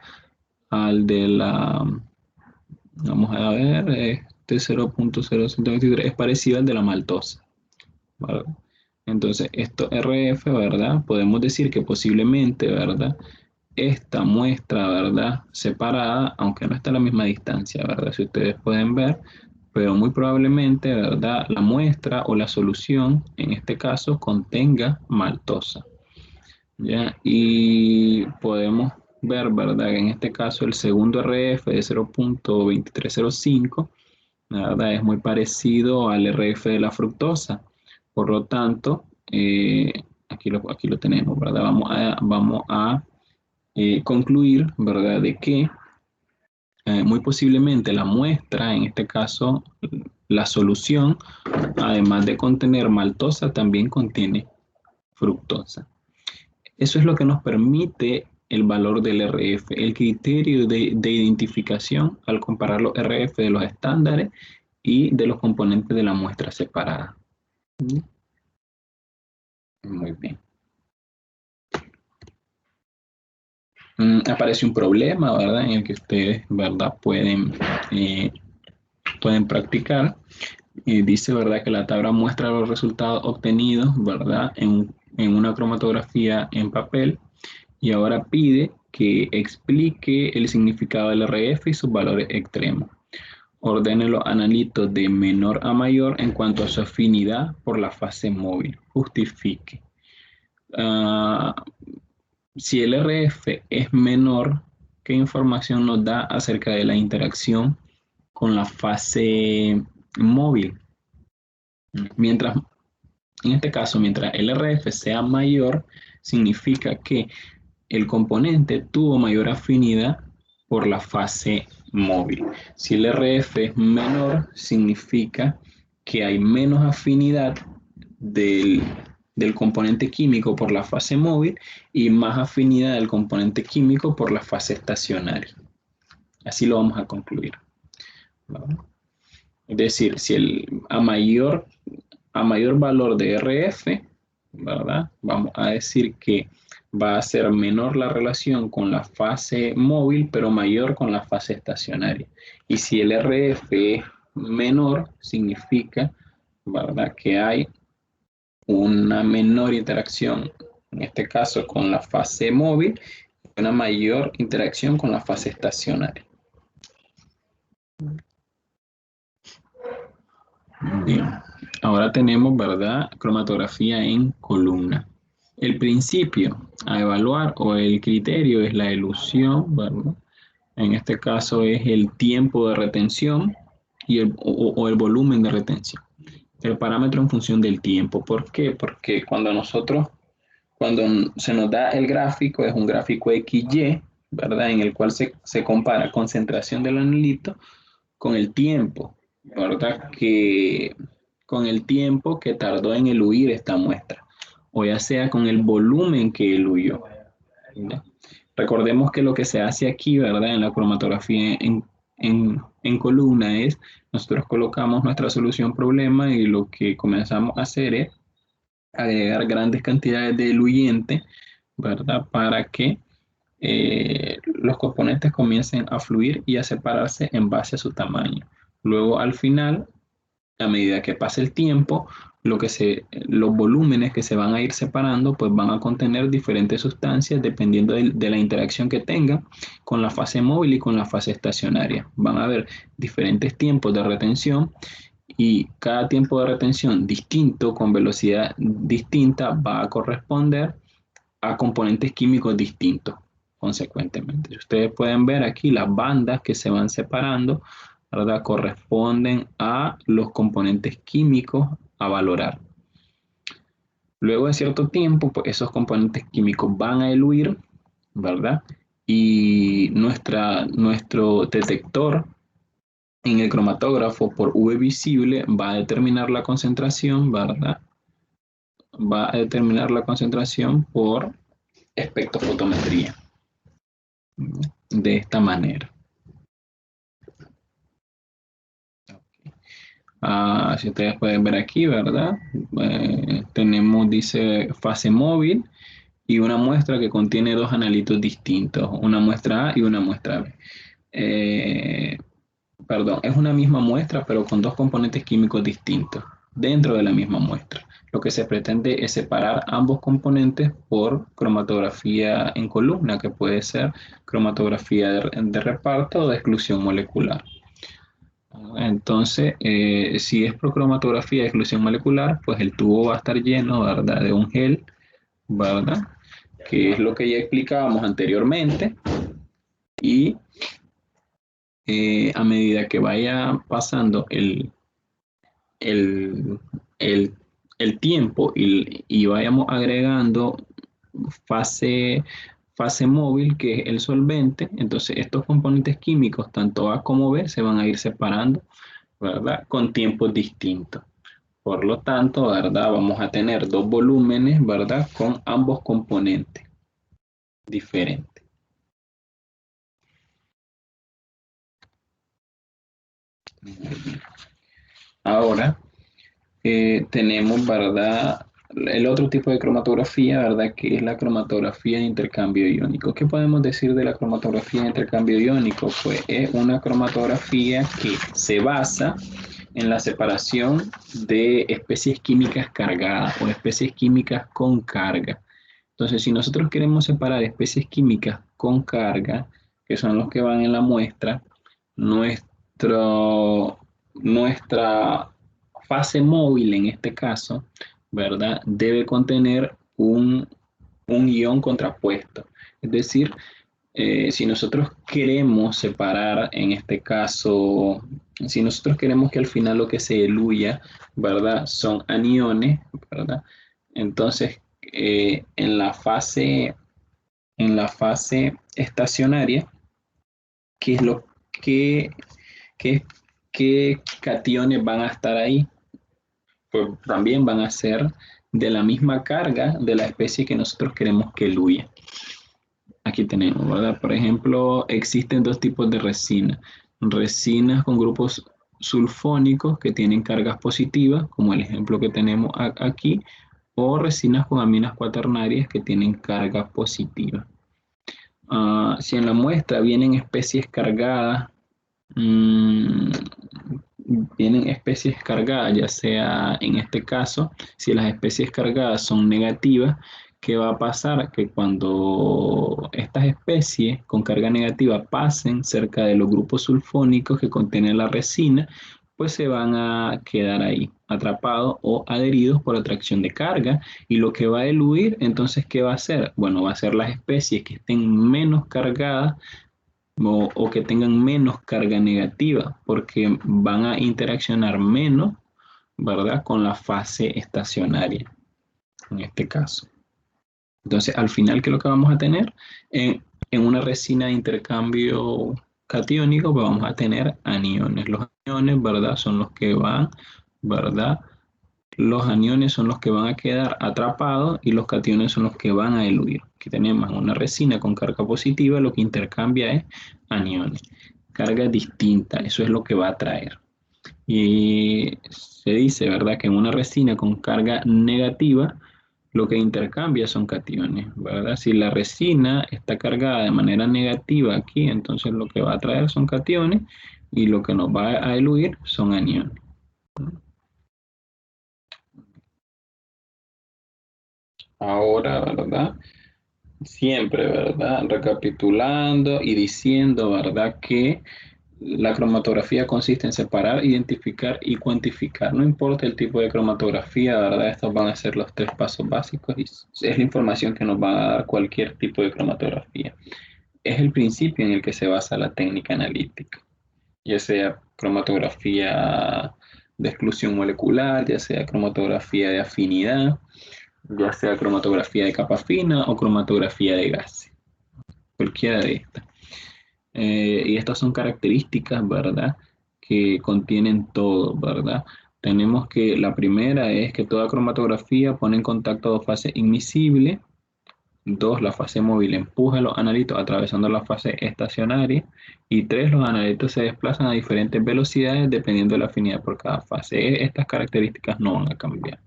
Al de la, vamos a ver, este 0.0123 es parecido al de la maltosa, ¿verdad? Entonces, esto RF, ¿verdad? Podemos decir que posiblemente, ¿verdad? Esta muestra, ¿verdad? Separada, aunque no está a la misma distancia, ¿verdad? Si ustedes pueden ver, pero muy probablemente, ¿verdad? La muestra o la solución, en este caso, contenga maltosa, ¿ya? Y podemos ver, ¿verdad? En este caso, el segundo RF de 0.2305, ¿verdad? Es muy parecido al RF de la fructosa. Por lo tanto, aquí lo tenemos, ¿verdad? Vamos a concluir, ¿verdad? De que muy posiblemente la muestra, en este caso, la solución, además de contener maltosa, también contiene fructosa. Eso es lo que nos permite el valor del RF, el criterio de identificación al comparar los RF de los estándares y de los componentes de la muestra separada. Muy bien. Aparece un problema, ¿verdad? En el que ustedes, ¿verdad? Pueden practicar. Dice, ¿verdad? Que la tabla muestra los resultados obtenidos, ¿verdad? En una cromatografía en papel, y ahora pide que explique el significado del RF y sus valores extremos. Ordene los analitos de menor a mayor en cuanto a su afinidad por la fase móvil. Justifique. Uh, si el RF es menor, ¿qué información nos da acerca de la interacción con la fase móvil? Mientras, en este caso, mientras el RF sea mayor, significa que el componente tuvo mayor afinidad por la fase móvil. Si el RF es menor, significa que hay menos afinidad del, del componente químico por la fase móvil y más afinidad del componente químico por la fase estacionaria. Así lo vamos a concluir, ¿no? Es decir, si a mayor valor de RF, ¿verdad? Vamos a decir que va a ser menor la relación con la fase móvil, pero mayor con la fase estacionaria. Y si el RF es menor, significa, ¿verdad? Que hay una menor interacción, en este caso con la fase móvil, una mayor interacción con la fase estacionaria. Bien, ahora tenemos, ¿verdad? Cromatografía en columna. El principio a evaluar o el criterio es la elusión, ¿verdad? En este caso es el tiempo de retención y o el volumen de retención. El parámetro en función del tiempo. ¿Por qué? Porque cuando se nos da el gráfico, es un gráfico XY, ¿verdad? En el cual se compara concentración del anilito con el tiempo, ¿verdad? Con el tiempo que tardó en eluir esta muestra, o ya sea con el volumen que eluyó, ¿verdad? Recordemos que lo que se hace aquí, ¿verdad? En la cromatografía en columna es, nosotros colocamos nuestra solución problema y lo que comenzamos a hacer es agregar grandes cantidades de eluyente, ¿verdad? Para que los componentes comiencen a fluir y a separarse en base a su tamaño. Luego, al final, a medida que pase el tiempo, los volúmenes que se van a ir separando, pues van a contener diferentes sustancias dependiendo de la interacción que tengan con la fase móvil y con la fase estacionaria. Van a haber diferentes tiempos de retención y cada tiempo de retención distinto, con velocidad distinta, va a corresponder a componentes químicos distintos. consecuentemente. Ustedes pueden ver aquí las bandas que se van separando, ¿verdad? Corresponden a los componentes químicos a valorar. Luego de cierto tiempo, pues esos componentes químicos van a eluir, ¿verdad? Y nuestro detector en el cromatógrafo por UV visible va a determinar la concentración, ¿verdad? Va a determinar la concentración por espectrofotometría. De esta manera. Si ustedes pueden ver aquí, ¿verdad? Tenemos, dice, fase móvil y una muestra que contiene dos analitos distintos, una muestra A y una muestra B. Perdón, es una misma muestra, pero con dos componentes químicos distintos dentro de la misma muestra. Lo que se pretende es separar ambos componentes por cromatografía en columna, que puede ser cromatografía de reparto o de exclusión molecular. Entonces, si es por cromatografía de exclusión molecular, pues el tubo va a estar lleno, ¿verdad?, de un gel, ¿verdad?, que es lo que ya explicábamos anteriormente, y a medida que vaya pasando el, el, el tiempo y vayamos agregando fase móvil, que es el solvente, entonces estos componentes químicos, tanto A como B, se van a ir separando, ¿verdad?, con tiempos distintos. Por lo tanto, ¿verdad?, vamos a tener dos volúmenes, ¿verdad?, con ambos componentes diferentes. Ahora, tenemos, ¿verdad?, el otro tipo de cromatografía, ¿verdad?, que es la cromatografía de intercambio iónico. ¿Qué podemos decir de la cromatografía de intercambio iónico? Pues es una cromatografía que se basa en la separación de especies químicas cargadas o especies químicas con carga. Entonces, si nosotros queremos separar especies químicas con carga, que son los que van en la muestra, nuestra fase móvil en este caso, ¿verdad?, debe contener un ion contrapuesto. Es decir, si nosotros queremos separar, en este caso, si nosotros queremos que al final lo que se diluya, ¿verdad?, son aniones, ¿verdad? Entonces, en la fase estacionaria, ¿qué es lo que, qué, qué cationes van a estar ahí? Pues también van a ser de la misma carga de la especie que nosotros queremos que diluya. Aquí tenemos, ¿verdad? Por ejemplo, existen dos tipos de resina. Resinas con grupos sulfónicos que tienen cargas positivas, como el ejemplo que tenemos aquí, o resinas con aminas cuaternarias que tienen carga positiva. Si en la muestra vienen especies cargadas, mmm, ya sea en este caso, si las especies cargadas son negativas, ¿qué va a pasar? Que cuando estas especies con carga negativa pasen cerca de los grupos sulfónicos que contienen la resina, pues se van a quedar ahí atrapados o adheridos por atracción de carga, y lo que va a eludir, entonces, ¿qué va a hacer? Bueno, va a ser las especies que estén menos cargadas o que tengan menos carga negativa, porque van a interaccionar menos, ¿verdad?, con la fase estacionaria, en este caso. Entonces, al final, ¿qué es lo que vamos a tener? En una resina de intercambio catiónico, pues vamos a tener aniones. Los aniones, ¿verdad?, son los que van, ¿verdad? Los aniones son los que van a quedar atrapados y los cationes son los que van a eludir. Aquí tenemos una resina con carga positiva, lo que intercambia es aniones. Carga distinta, eso es lo que va a traer. Y se dice, ¿verdad?, que en una resina con carga negativa, lo que intercambia son cationes, ¿verdad? Si la resina está cargada de manera negativa aquí, entonces lo que va a traer son cationes y lo que nos va a eludir son aniones. Ahora, ¿verdad? Siempre, ¿verdad? Recapitulando y diciendo, ¿verdad?, que la cromatografía consiste en separar, identificar y cuantificar. No importa el tipo de cromatografía, ¿verdad? Estos van a ser los tres pasos básicos y es la información que nos va a dar cualquier tipo de cromatografía. es el principio en el que se basa la técnica analítica, ya sea cromatografía de exclusión molecular, ya sea cromatografía de afinidad, ya sea cromatografía de capa fina o cromatografía de gases, cualquiera de estas. Y estas son características, ¿verdad? Que contienen todo, ¿verdad? Tenemos que la primera es que toda cromatografía pone en contacto dos fases invisibles. Dos, la fase móvil empuja a los analitos atravesando la fase estacionaria. Y tres, los analitos se desplazan a diferentes velocidades dependiendo de la afinidad por cada fase. Estas características no van a cambiar.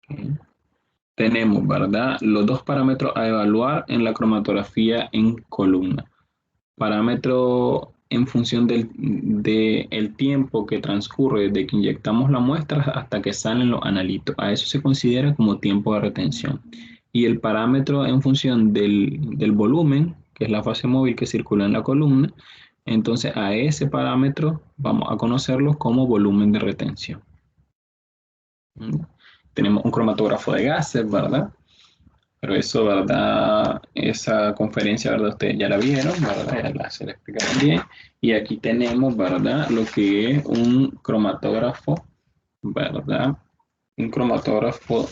Okay. Tenemos, ¿verdad? Los dos parámetros a evaluar en la cromatografía en columna. Parámetro en función del tiempo que transcurre desde que inyectamos la muestra hasta que salen los analitos. A eso se considera como tiempo de retención. Y el parámetro en función del volumen, que es la fase móvil que circula en la columna, entonces a ese parámetro vamos a conocerlo como volumen de retención. Tenemos un cromatógrafo de gases, ¿verdad? Pero eso, ¿verdad? Esa conferencia, ¿verdad? Ustedes ya la vieron, ¿verdad? Se la explicaron bien. Y aquí tenemos, ¿verdad? Lo que es un cromatógrafo, ¿verdad? Un cromatógrafo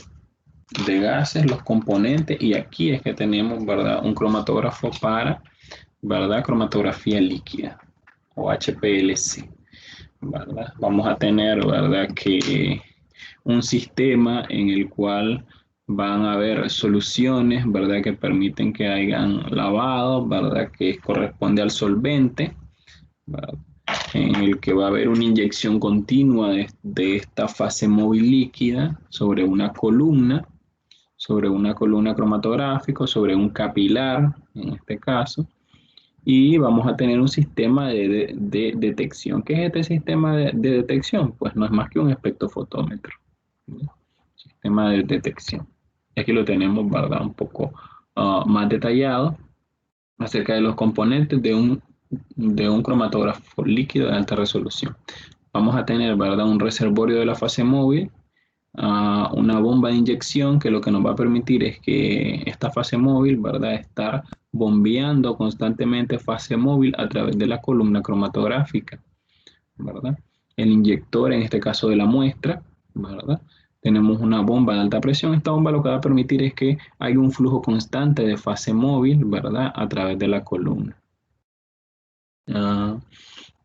de gases, los componentes. Y aquí es que tenemos, ¿verdad? Un cromatógrafo para, ¿verdad? Cromatografía líquida o HPLC, ¿verdad? Vamos a tener, ¿verdad? Que un sistema en el cual van a haber soluciones, ¿verdad? Que permiten que hayan lavado, ¿verdad? Que corresponde al solvente, ¿verdad? En el que va a haber una inyección continua de esta fase móvil líquida sobre una columna cromatográfica, sobre un capilar, en este caso, y vamos a tener un sistema de detección. ¿Qué es este sistema de detección? Pues no es más que un espectrofotómetro, ¿no? Sistema de detección. Y aquí lo tenemos, ¿verdad? Un poco más detallado acerca de los componentes de un cromatógrafo líquido de alta resolución. Vamos a tener, ¿verdad? Un reservorio de la fase móvil, una bomba de inyección que lo que nos va a permitir es que esta fase móvil, ¿verdad? Estar bombeando constantemente fase móvil a través de la columna cromatográfica, ¿verdad? El inyector, en este caso de la muestra, ¿verdad? Tenemos una bomba de alta presión. Esta bomba lo que va a permitir es que haya un flujo constante de fase móvil, ¿verdad? A través de la columna. Uh,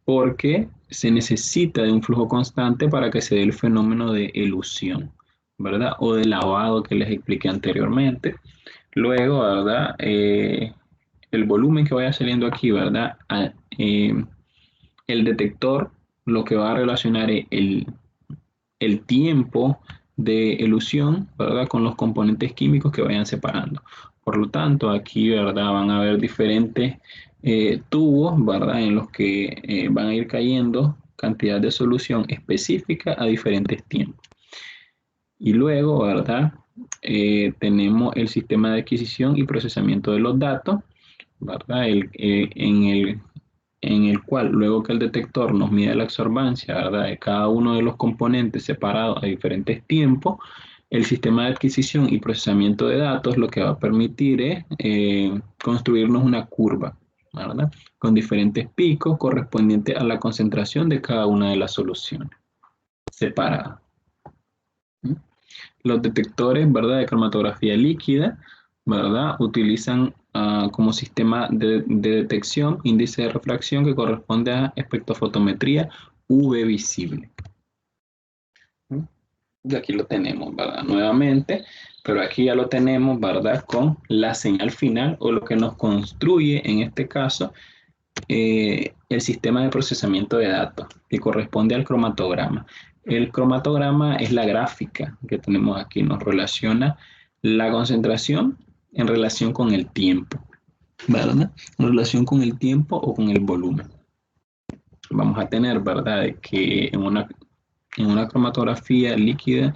porque se necesita de un flujo constante para que se dé el fenómeno de elusión, ¿verdad? O de lavado que les expliqué anteriormente. Luego, ¿verdad? El volumen que vaya saliendo aquí, ¿verdad? El detector lo que va a relacionar es el tiempo de elusión, ¿verdad? Con los componentes químicos que vayan separando. Por lo tanto, aquí, ¿verdad? Van a haber diferentes tubos, ¿verdad? En los que van a ir cayendo cantidad de solución específica a diferentes tiempos. Y luego, ¿verdad? Tenemos el sistema de adquisición y procesamiento de los datos, ¿verdad? En el cual luego que el detector nos mide la absorbancia, ¿verdad? De cada uno de los componentes separados a diferentes tiempos, el sistema de adquisición y procesamiento de datos lo que va a permitir es construirnos una curva, ¿verdad? Con diferentes picos correspondientes a la concentración de cada una de las soluciones separadas. ¿Mm? Los detectores, ¿verdad? De cromatografía líquida, ¿verdad? Utilizan como sistema de detección índice de refracción que corresponde a espectrofotometría UV visible. Y aquí lo tenemos, ¿verdad? Nuevamente, pero aquí ya lo tenemos, ¿verdad? Con la señal final o lo que nos construye, en este caso, el sistema de procesamiento de datos que corresponde al cromatograma. El cromatograma es la gráfica que tenemos aquí, nos relaciona la concentración en relación con el tiempo, ¿verdad? En relación con el tiempo o con el volumen. Vamos a tener, ¿verdad? Que en una cromatografía líquida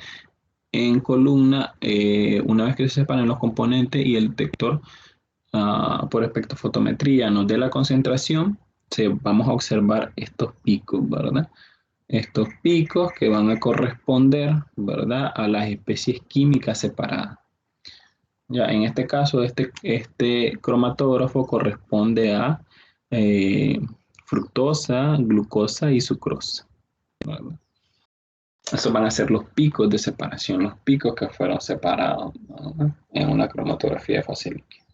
en columna, una vez que se separan los componentes y el detector por espectrofotometría nos dé la concentración, vamos a observar estos picos, ¿verdad? Estos picos que van a corresponder, ¿verdad? A las especies químicas separadas. Ya, en este caso, este cromatógrafo corresponde a eh, fructosa, glucosa y sucrosa, ¿verdad? Esos van a ser los picos de separación, los picos que fueron separados, ¿verdad? En una cromatografía de fase líquida.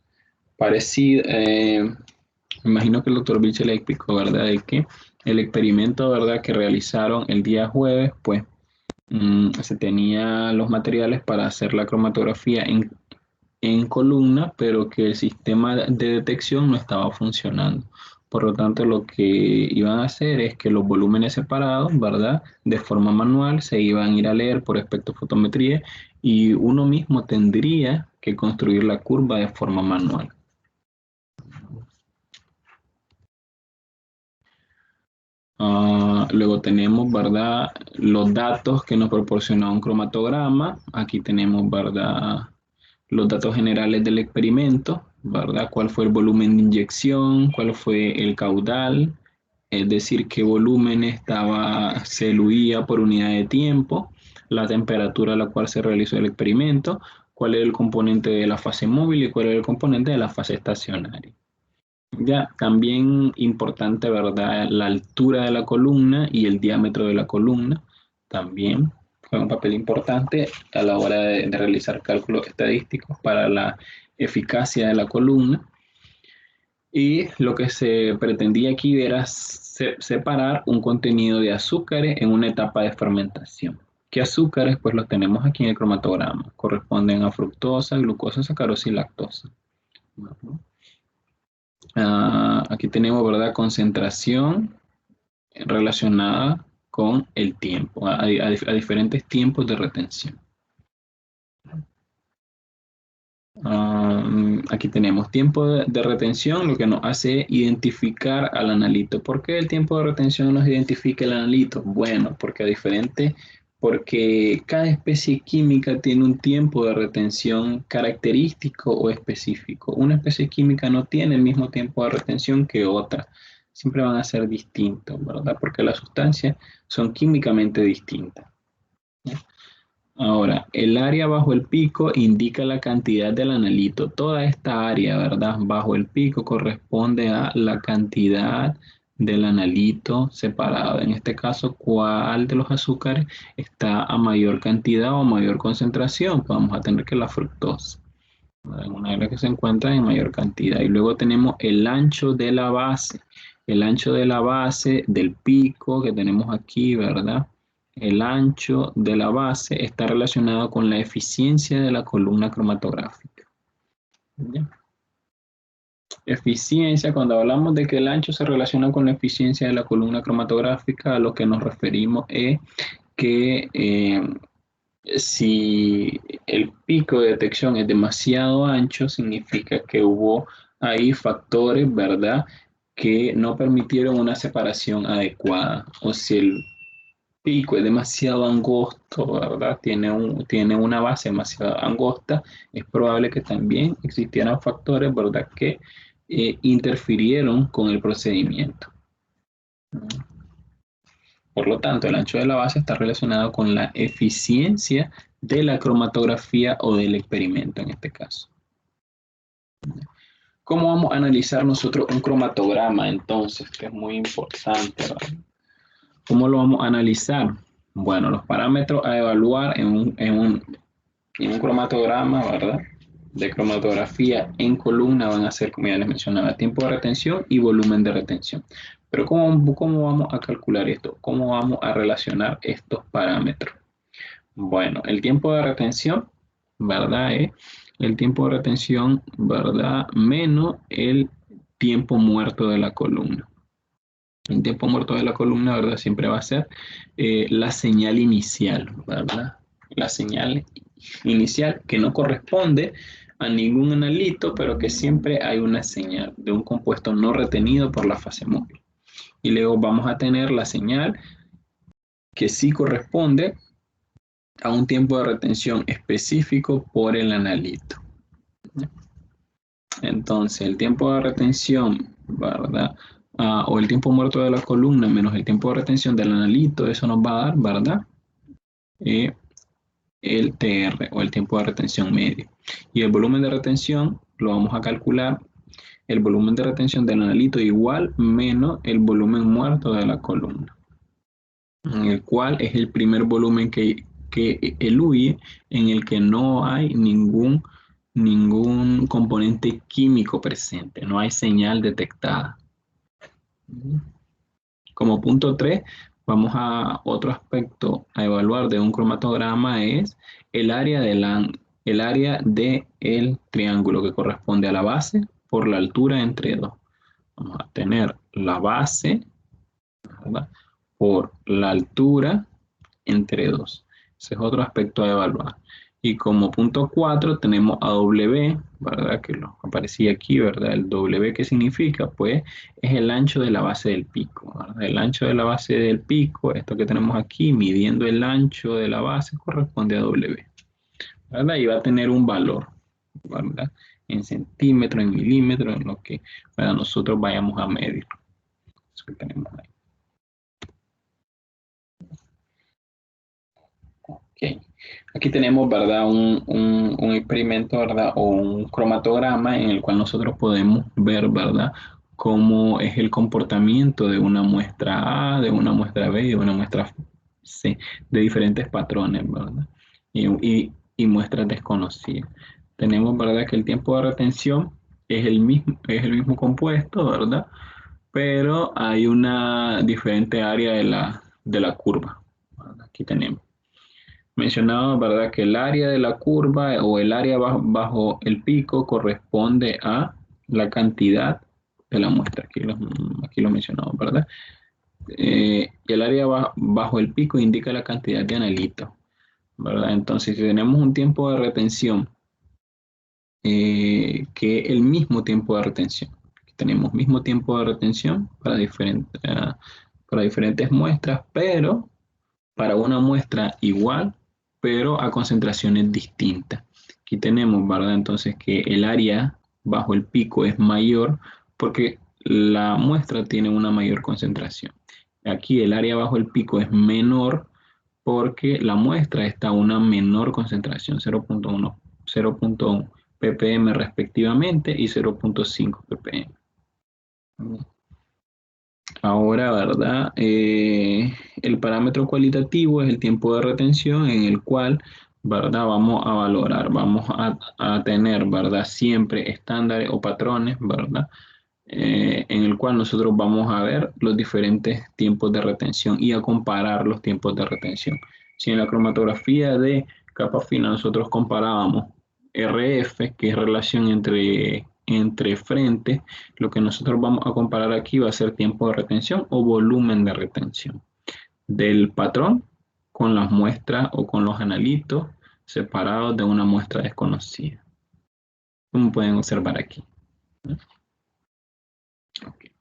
Parecido, me imagino que el doctor Vilche le explicó, ¿verdad? De que el experimento, ¿verdad? Que realizaron el día jueves, pues se tenía los materiales para hacer la cromatografía en columna, pero que el sistema de detección no estaba funcionando. Por lo tanto, lo que iban a hacer es que los volúmenes separados, ¿verdad? De forma manual se iban a ir a leer por espectrofotometría y uno mismo tendría que construir la curva de forma manual. Luego tenemos, ¿verdad? Los datos que nos proporciona un cromatograma. Aquí tenemos, ¿verdad? Los datos generales del experimento, ¿verdad? ¿Cuál fue el volumen de inyección? ¿Cuál fue el caudal? Es decir, qué volumen se eluía por unidad de tiempo, la temperatura a la cual se realizó el experimento, cuál era el componente de la fase móvil y cuál era el componente de la fase estacionaria. Ya, también importante, ¿verdad? La altura de la columna y el diámetro de la columna también fue un papel importante a la hora de realizar cálculos estadísticos para la eficacia de la columna. Y lo que se pretendía aquí era separar un contenido de azúcares en una etapa de fermentación. ¿Qué azúcares? Pues los tenemos aquí en el cromatograma. Corresponden a fructosa, glucosa, sacarosa y lactosa. ¿No? Aquí tenemos, ¿verdad? Concentración relacionada con el tiempo, a diferentes tiempos de retención. Aquí tenemos tiempo de retención, lo que nos hace identificar al analito. ¿Por qué el tiempo de retención nos identifica el analito? Bueno, porque cada especie química tiene un tiempo de retención característico o específico. Una especie química no tiene el mismo tiempo de retención que otra. Siempre van a ser distintos, ¿verdad? Porque las sustancias son químicamente distintas. Ahora, el área bajo el pico indica la cantidad del analito. Toda esta área, ¿verdad? Bajo el pico corresponde a la cantidad del analito separado. En este caso, ¿cuál de los azúcares está a mayor cantidad o mayor concentración? Pues vamos a tener que la fructosa, ¿verdad? Una de las que se encuentra en mayor cantidad. Y luego tenemos el ancho de la base. El ancho de la base del pico que tenemos aquí, ¿verdad? El ancho de la base está relacionado con la eficiencia de la columna cromatográfica. ¿Ya? Eficiencia, cuando hablamos de que el ancho se relaciona con la eficiencia de la columna cromatográfica, a lo que nos referimos es que si el pico de detección es demasiado ancho, significa que hubo ahí factores, ¿verdad?, que no permitieron una separación adecuada. O si el pico es demasiado angosto, ¿verdad? Tiene una base demasiado angosta, es probable que también existieran factores, ¿verdad?, que interfirieron con el procedimiento. Por lo tanto, el ancho de la base está relacionado con la eficiencia de la cromatografía o del experimento en este caso. ¿Cómo vamos a analizar nosotros un cromatograma entonces? Que es muy importante, ¿verdad? ¿Cómo lo vamos a analizar? Bueno, los parámetros a evaluar en un cromatograma, ¿verdad? De cromatografía en columna van a ser, como ya les mencionaba, tiempo de retención y volumen de retención. Pero ¿cómo vamos a calcular esto? ¿Cómo vamos a relacionar estos parámetros? Bueno, el tiempo de retención, ¿verdad? El tiempo de retención, ¿verdad? Menos el tiempo muerto de la columna. El tiempo muerto de la columna, ¿verdad? Siempre va a ser la señal inicial, ¿verdad? La señal inicial que no corresponde a ningún analito, pero que siempre hay una señal de un compuesto no retenido por la fase móvil. Y luego vamos a tener la señal que sí corresponde a un tiempo de retención específico por el analito. Entonces, el tiempo de retención, ¿verdad? O el tiempo muerto de la columna menos el tiempo de retención del analito, eso nos va a dar, ¿verdad? El TR o el tiempo de retención medio. Y el volumen de retención lo vamos a calcular, el volumen de retención del analito igual menos el volumen muerto de la columna, en el cual es el primer volumen que eluye, en el que no hay ningún componente químico presente, no hay señal detectada. Como punto 3, vamos a otro aspecto a evaluar de un cromatograma es el área el área del triángulo que corresponde a la base por la altura entre dos. Vamos a tener la base, ¿verdad?, por la altura entre dos. Ese es otro aspecto a evaluar. Y como punto 4 tenemos a W, ¿verdad? Que lo aparecía aquí, ¿verdad? El W, ¿qué significa? Pues es el ancho de la base del pico, ¿verdad? El ancho de la base del pico, esto que tenemos aquí, midiendo el ancho de la base, corresponde a W, ¿verdad? Y va a tener un valor, ¿verdad? En centímetros, en milímetros, en lo que, ¿verdad?, nosotros vayamos a medir. Eso que tenemos ahí. Okay. Aquí tenemos, ¿verdad?, un experimento, ¿verdad?, o un cromatograma en el cual nosotros podemos ver, ¿verdad?, cómo es el comportamiento de una muestra A, de una muestra B y de una muestra C, de diferentes patrones, ¿verdad? Y muestras desconocidas. Tenemos, ¿verdad?, que el tiempo de retención es el mismo compuesto, ¿verdad?, pero hay una diferente área de la curva, ¿verdad? Aquí tenemos. Mencionaba, ¿verdad?, que el área de la curva o el área bajo el pico corresponde a la cantidad de la muestra. Aquí lo mencionamos, ¿verdad? Y el área bajo el pico indica la cantidad de analitos, ¿verdad? Entonces, si tenemos un tiempo de retención que el mismo tiempo de retención, tenemos mismo tiempo de retención para diferentes muestras, pero para una muestra igual, pero a concentraciones distintas. Aquí tenemos, ¿verdad?, entonces que el área bajo el pico es mayor porque la muestra tiene una mayor concentración. Aquí el área bajo el pico es menor porque la muestra está a una menor concentración, 0.1 ppm respectivamente y 0.5 ppm. Ahora, ¿verdad? El parámetro cualitativo es el tiempo de retención en el cual, ¿verdad?, vamos a valorar, a tener, ¿verdad?, siempre estándares o patrones, ¿verdad?, en el cual nosotros vamos a ver los diferentes tiempos de retención y a comparar los tiempos de retención. Si en la cromatografía de capa fina nosotros comparábamos RF, que es relación entre frentes, lo que nosotros vamos a comparar aquí va a ser tiempo de retención o volumen de retención del patrón con las muestras o con los analitos separados de una muestra desconocida, como pueden observar aquí. Okay.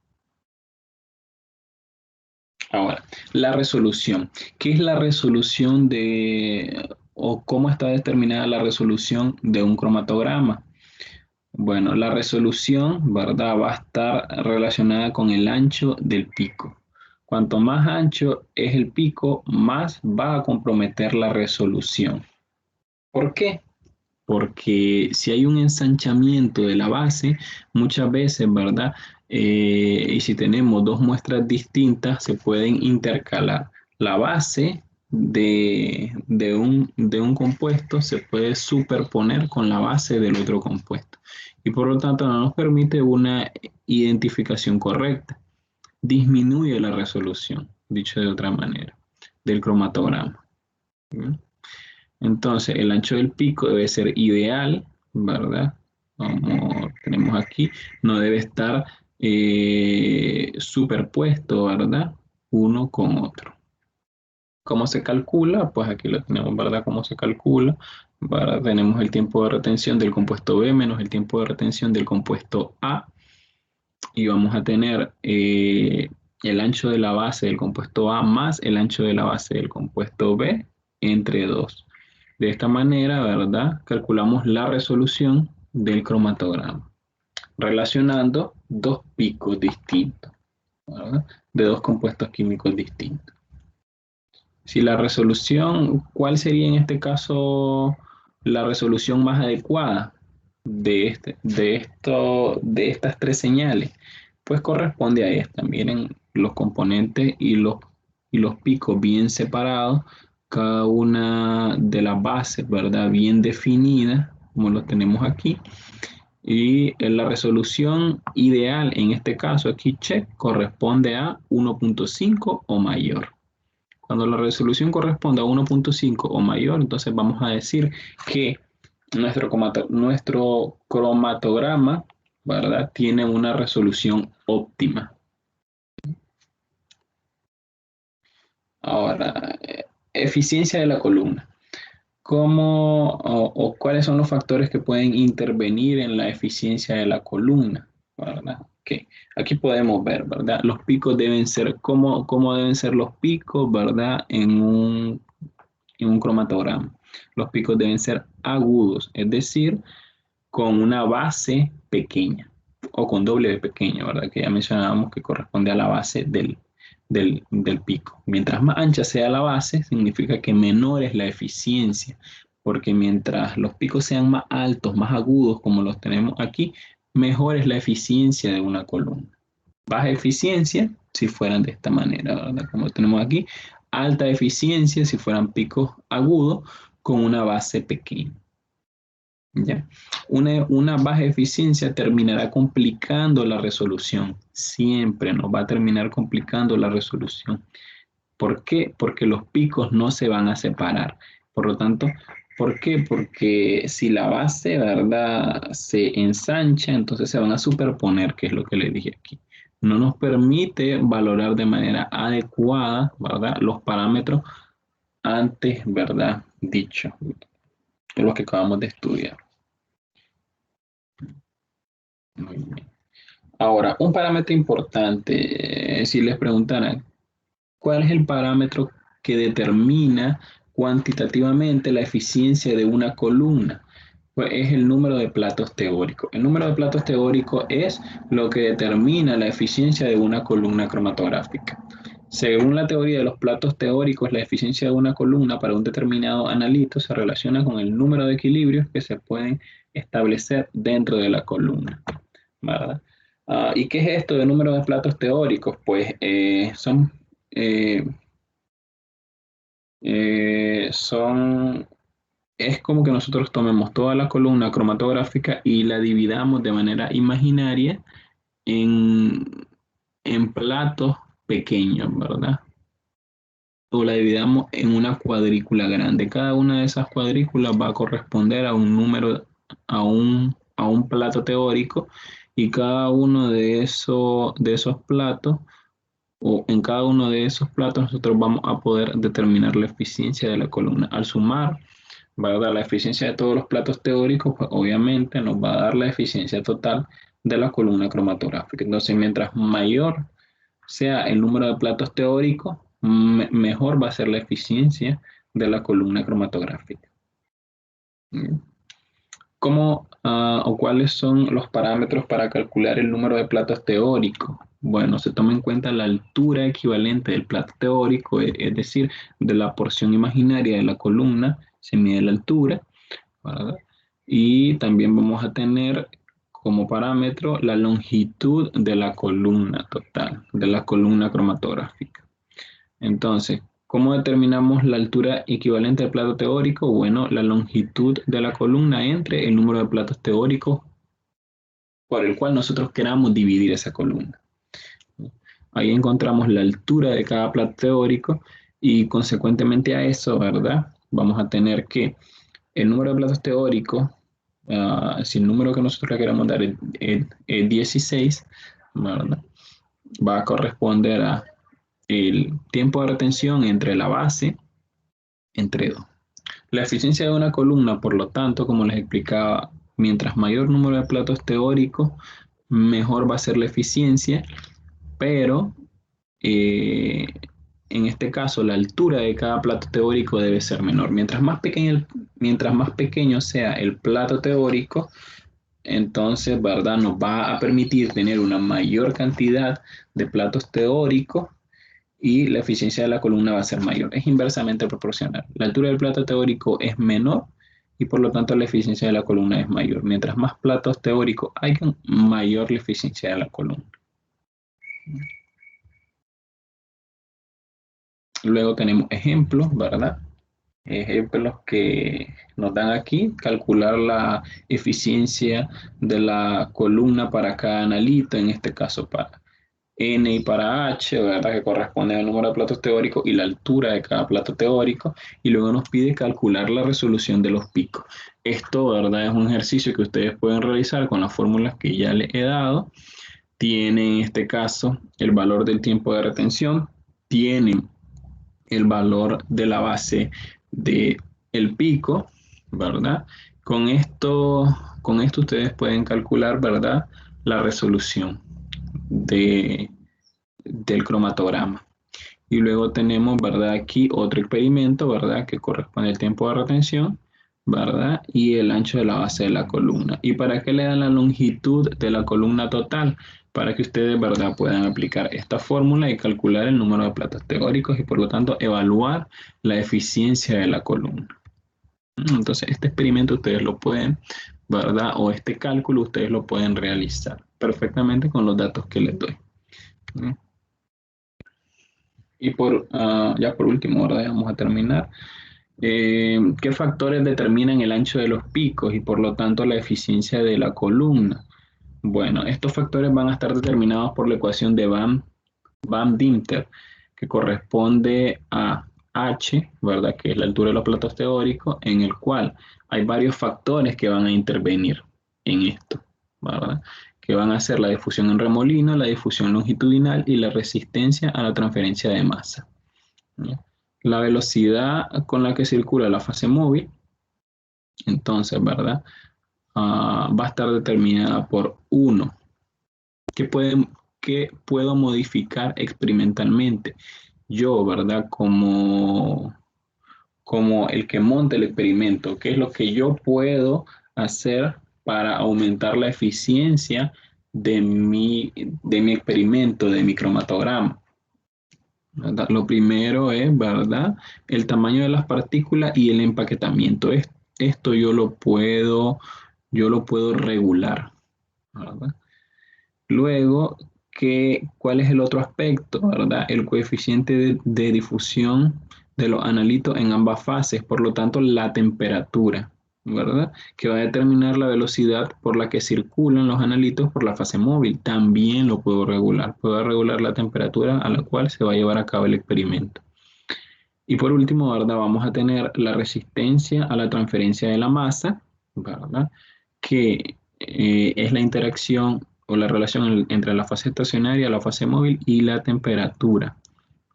Ahora, la resolución. ¿Qué es la resolución o cómo está determinada la resolución de un cromatograma? Bueno, la resolución, ¿verdad?, va a estar relacionada con el ancho del pico. Cuanto más ancho es el pico, más va a comprometer la resolución. ¿Por qué? Porque si hay un ensanchamiento de la base, muchas veces, ¿verdad? Y si tenemos dos muestras distintas, se pueden intercalar. La base de un compuesto se puede superponer con la base del otro compuesto. Y por lo tanto no nos permite una identificación correcta. Disminuye la resolución, dicho de otra manera, del cromatograma. ¿Sí? Entonces, el ancho del pico debe ser ideal, ¿verdad? Como tenemos aquí, no debe estar superpuesto, ¿verdad?, uno con otro. ¿Cómo se calcula? Pues aquí lo tenemos, ¿verdad? ¿Cómo se calcula? ¿Verdad? Tenemos el tiempo de retención del compuesto B menos el tiempo de retención del compuesto A. Y vamos a tener el ancho de la base del compuesto A más el ancho de la base del compuesto B entre 2. De esta manera, ¿verdad?, calculamos la resolución del cromatograma, relacionando dos picos distintos, ¿verdad?, de dos compuestos químicos distintos. Si la resolución, ¿cuál sería en este caso la resolución más adecuada de estas tres señales? Pues corresponde a esta. Miren, los componentes y los picos bien separados, cada una de las bases, ¿verdad? Bien definida, como lo tenemos aquí. Y la resolución ideal, en este caso aquí, check, corresponde a 1.5 o mayor. Cuando la resolución corresponde a 1.5 o mayor, entonces vamos a decir que nuestro cromatograma, ¿verdad?, tiene una resolución óptima. Ahora, eficiencia de la columna. ¿Cómo o cuáles son los factores que pueden intervenir en la eficiencia de la columna? ¿Verdad? Okay. Aquí podemos ver, ¿verdad? Los picos deben ser, ¿cómo deben ser los picos, ¿verdad? En un cromatograma. Los picos deben ser agudos, es decir, con una base pequeña o con doble de pequeño, ¿verdad? Que ya mencionábamos que corresponde a la base del pico. Mientras más ancha sea la base, significa que menor es la eficiencia, porque mientras los picos sean más altos, más agudos, como los tenemos aquí, mejor es la eficiencia de una columna. Baja eficiencia si fueran de esta manera, ¿verdad? Como tenemos aquí, alta eficiencia si fueran picos agudos con una base pequeña. ¿Ya? Una baja eficiencia terminará complicando la resolución. Siempre nos va a terminar complicando la resolución. ¿Por qué? Porque los picos no se van a separar. Por lo tanto, ¿por qué? Porque si la base, ¿verdad?, se ensancha, entonces se van a superponer, que es lo que les dije aquí. No nos permite valorar de manera adecuada, ¿verdad?, los parámetros antes, ¿verdad?, dicho, lo que acabamos de estudiar. Muy bien. Ahora, un parámetro importante, si les preguntaran, ¿cuál es el parámetro que determina cuantitativamente la eficiencia de una columna? Pues es el número de platos teóricos. El número de platos teóricos es lo que determina la eficiencia de una columna cromatográfica. Según la teoría de los platos teóricos, la eficiencia de una columna para un determinado analito se relaciona con el número de equilibrios que se pueden establecer dentro de la columna, ¿verdad? ¿Y qué es esto de número de platos teóricos? Pues eh, son, es como que nosotros tomemos toda la columna cromatográfica y la dividamos de manera imaginaria en, en platos pequeños, ¿verdad? O la dividamos en una cuadrícula grande. Cada una de esas cuadrículas va a corresponder a un número, a un plato teórico, y cada uno de esos platos, o en cada uno de esos platos, nosotros vamos a poder determinar la eficiencia de la columna. Al sumar, ¿verdad?, la eficiencia de todos los platos teóricos, pues obviamente nos va a dar la eficiencia total de la columna cromatográfica. Entonces, mientras mayor sea el número de platos teóricos, mejor va a ser la eficiencia de la columna cromatográfica. ¿Cómo o cuáles son los parámetros para calcular el número de platos teóricos? Bueno, se toma en cuenta la altura equivalente del plato teórico, es decir, de la porción imaginaria de la columna, se mide la altura, ¿verdad? Y también vamos a tener como parámetro la longitud de la columna total, de la columna cromatográfica. Entonces, ¿cómo determinamos la altura equivalente al plato teórico? Bueno, la longitud de la columna entre el número de platos teóricos por el cual nosotros queramos dividir esa columna. Ahí encontramos la altura de cada plato teórico y consecuentemente a eso, ¿verdad? Vamos a tener que el número de platos teóricos, si el número que nosotros le queremos dar es 16, ¿verdad?, va a corresponder a el tiempo de retención entre la base entre 2. La eficiencia de una columna, por lo tanto, como les explicaba, mientras mayor número de platos teóricos, mejor va a ser la eficiencia, pero eh, en este caso la altura de cada plato teórico debe ser menor. Mientras más pequeño sea el plato teórico, entonces, ¿verdad?, nos va a permitir tener una mayor cantidad de platos teóricos y la eficiencia de la columna va a ser mayor. Es inversamente proporcional. La altura del plato teórico es menor y por lo tanto la eficiencia de la columna es mayor. Mientras más platos teóricos hayan, mayor la eficiencia de la columna. Luego tenemos ejemplos, ¿verdad? Ejemplos que nos dan aquí, calcular la eficiencia de la columna para cada analito, en este caso para N y para H, ¿verdad? Que corresponde al número de platos teóricos y la altura de cada plato teórico, y luego nos pide calcular la resolución de los picos. Esto, ¿verdad? Es un ejercicio que ustedes pueden realizar con las fórmulas que ya les he dado. Tiene en este caso el valor del tiempo de retención, tienen el valor de la base del pico, ¿verdad? Con esto ustedes pueden calcular, ¿verdad? La resolución de, del cromatograma. Y luego tenemos, ¿verdad? Aquí otro experimento, ¿verdad? Que corresponde al tiempo de retención, ¿verdad? Y el ancho de la base de la columna. ¿Y para qué le dan la longitud de la columna total? Para que ustedes, ¿verdad? Puedan aplicar esta fórmula y calcular el número de platos teóricos y por lo tanto evaluar la eficiencia de la columna. Entonces, este experimento ustedes lo pueden, ¿verdad? O este cálculo ustedes lo pueden realizar perfectamente con los datos que les doy. Y ya por último, ¿verdad? Vamos a terminar. ¿Qué factores determinan el ancho de los picos y por lo tanto la eficiencia de la columna? Bueno, estos factores van a estar determinados por la ecuación de Van-Dimter, que corresponde a H, ¿verdad? Que es la altura de los platos teóricos, en el cual hay varios factores que van a intervenir en esto, ¿verdad? Que van a ser la difusión en remolino, la difusión longitudinal y la resistencia a la transferencia de masa. ¿Ya? La velocidad con la que circula la fase móvil, entonces, ¿verdad? Va a estar determinada por 1. ¿Qué puedo modificar experimentalmente? Yo, ¿verdad? Como el que monta el experimento, ¿qué es lo que yo puedo hacer para aumentar la eficiencia de mi experimento, de mi cromatograma? ¿Verdad? Lo primero es, ¿verdad? El tamaño de las partículas y el empaquetamiento. Esto yo lo puedo regular, ¿verdad? Luego, ¿cuál es el otro aspecto, ¿verdad? El coeficiente de difusión de los analitos en ambas fases, por lo tanto, la temperatura, ¿verdad? Que va a determinar la velocidad por la que circulan los analitos por la fase móvil. También lo puedo regular. Puedo regular la temperatura a la cual se va a llevar a cabo el experimento. Y por último, ¿verdad? Vamos a tener la resistencia a la transferencia de la masa, ¿verdad? Que es la interacción o la relación entre la fase estacionaria, la fase móvil y la temperatura,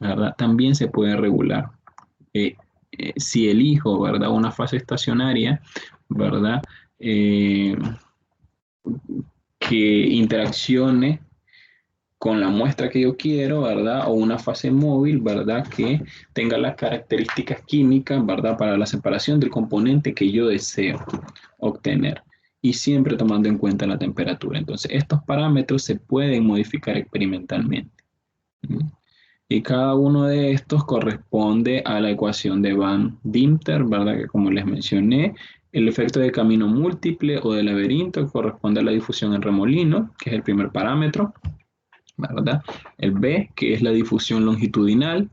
¿verdad? También se puede regular. Eh, si elijo, ¿verdad? Una fase estacionaria, ¿verdad? Eh, que interaccione con la muestra que yo quiero, ¿verdad? O una fase móvil, ¿verdad? Que tenga las características químicas, ¿verdad? Para la separación del componente que yo deseo obtener. Y siempre tomando en cuenta la temperatura. Entonces, estos parámetros se pueden modificar experimentalmente. Y cada uno de estos corresponde a la ecuación de Van Dimter, ¿verdad? Que como les mencioné, el efecto de camino múltiple o de laberinto corresponde a la difusión en remolino, que es el primer parámetro, ¿verdad? El B, que es la difusión longitudinal,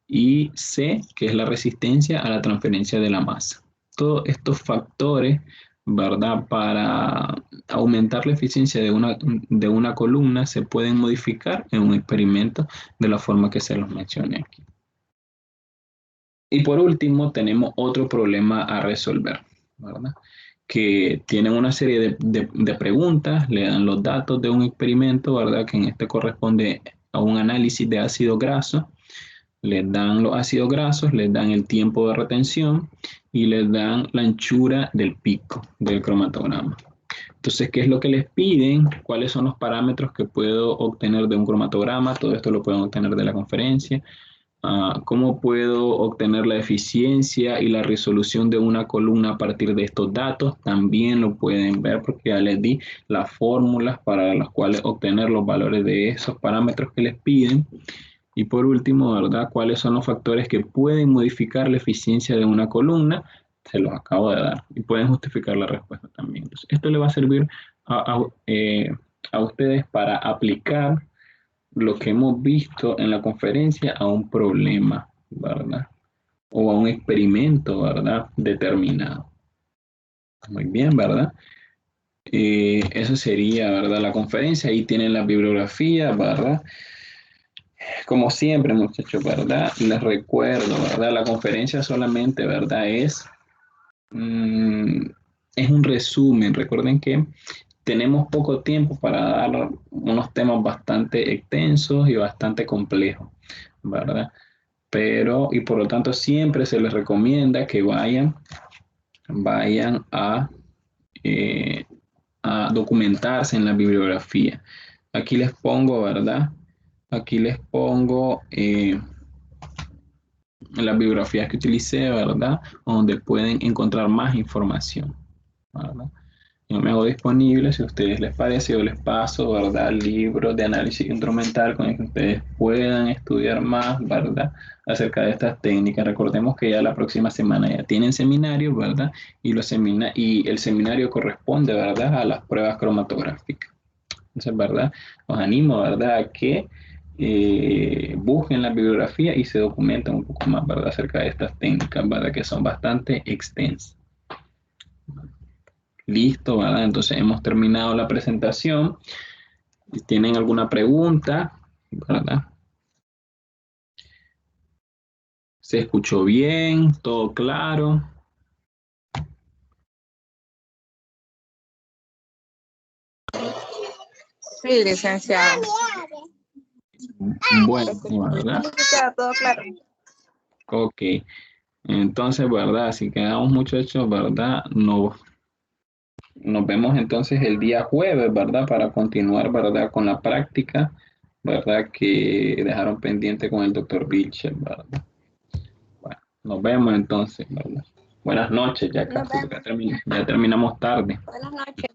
y C, que es la resistencia a la transferencia de la masa. Todos estos factores, ¿verdad? Para aumentar la eficiencia de una columna se pueden modificar en un experimento de la forma que se los mencioné aquí. Y por último, tenemos otro problema a resolver, ¿verdad? Que tienen una serie de preguntas, le dan los datos de un experimento, ¿verdad? Que en este corresponde a un análisis de ácido graso. Les dan los ácidos grasos, les dan el tiempo de retención y les dan la anchura del pico del cromatograma. Entonces, ¿qué es lo que les piden? ¿Cuáles son los parámetros que puedo obtener de un cromatograma? Todo esto lo pueden obtener de la conferencia. ¿Cómo puedo obtener la eficiencia y la resolución de una columna a partir de estos datos? También lo pueden ver porque ya les di las fórmulas para las cuales obtener los valores de esos parámetros que les piden. Y por último, ¿verdad? ¿Cuáles son los factores que pueden modificar la eficiencia de una columna? Se los acabo de dar y pueden justificar la respuesta también. Entonces, esto le va a servir a ustedes para aplicar lo que hemos visto en la conferencia a un problema, ¿verdad? O a un experimento, ¿verdad? Determinado. Muy bien, ¿verdad? Eso sería, ¿verdad? La conferencia. Ahí tienen la bibliografía, ¿verdad? Como siempre, muchachos, ¿verdad? Les recuerdo, ¿verdad? La conferencia solamente, ¿verdad? Mm, es un resumen. Recuerden que tenemos poco tiempo para dar unos temas bastante extensos y bastante complejos, ¿verdad? Pero, y por lo tanto, siempre se les recomienda que vayan eh, a documentarse en la bibliografía. Aquí les pongo, ¿verdad? Aquí les pongo las bibliografías que utilicé, ¿verdad? Donde pueden encontrar más información, ¿verdad? Yo me hago disponible, si a ustedes les parece, yo les paso, ¿verdad? Libros de análisis instrumental con el que ustedes puedan estudiar más, ¿verdad? Acerca de estas técnicas. Recordemos que ya la próxima semana ya tienen seminario, ¿verdad? Y el seminario corresponde, ¿verdad? A las pruebas cromatográficas. Entonces, ¿verdad? Los animo, ¿verdad? A que busquen la bibliografía y se documenten un poco más, ¿verdad? Acerca de estas técnicas, ¿verdad? Que son bastante extensas. Listo, ¿verdad? Entonces hemos terminado la presentación. Si tienen alguna pregunta, ¿verdad? ¿Se escuchó bien? ¿Todo claro? Sí, licenciado. Bueno, ¿verdad? Todo claro. Ok. Entonces, ¿verdad? Si quedamos muchachos, ¿verdad? Nos vemos entonces el día jueves, ¿verdad? Para continuar, ¿verdad? Con la práctica, ¿verdad? Que dejaron pendiente con el doctor Vilcher, ¿verdad? Bueno, nos vemos entonces, ¿verdad? Buenas noches, ya casi, porque ya terminamos tarde. Buenas noches.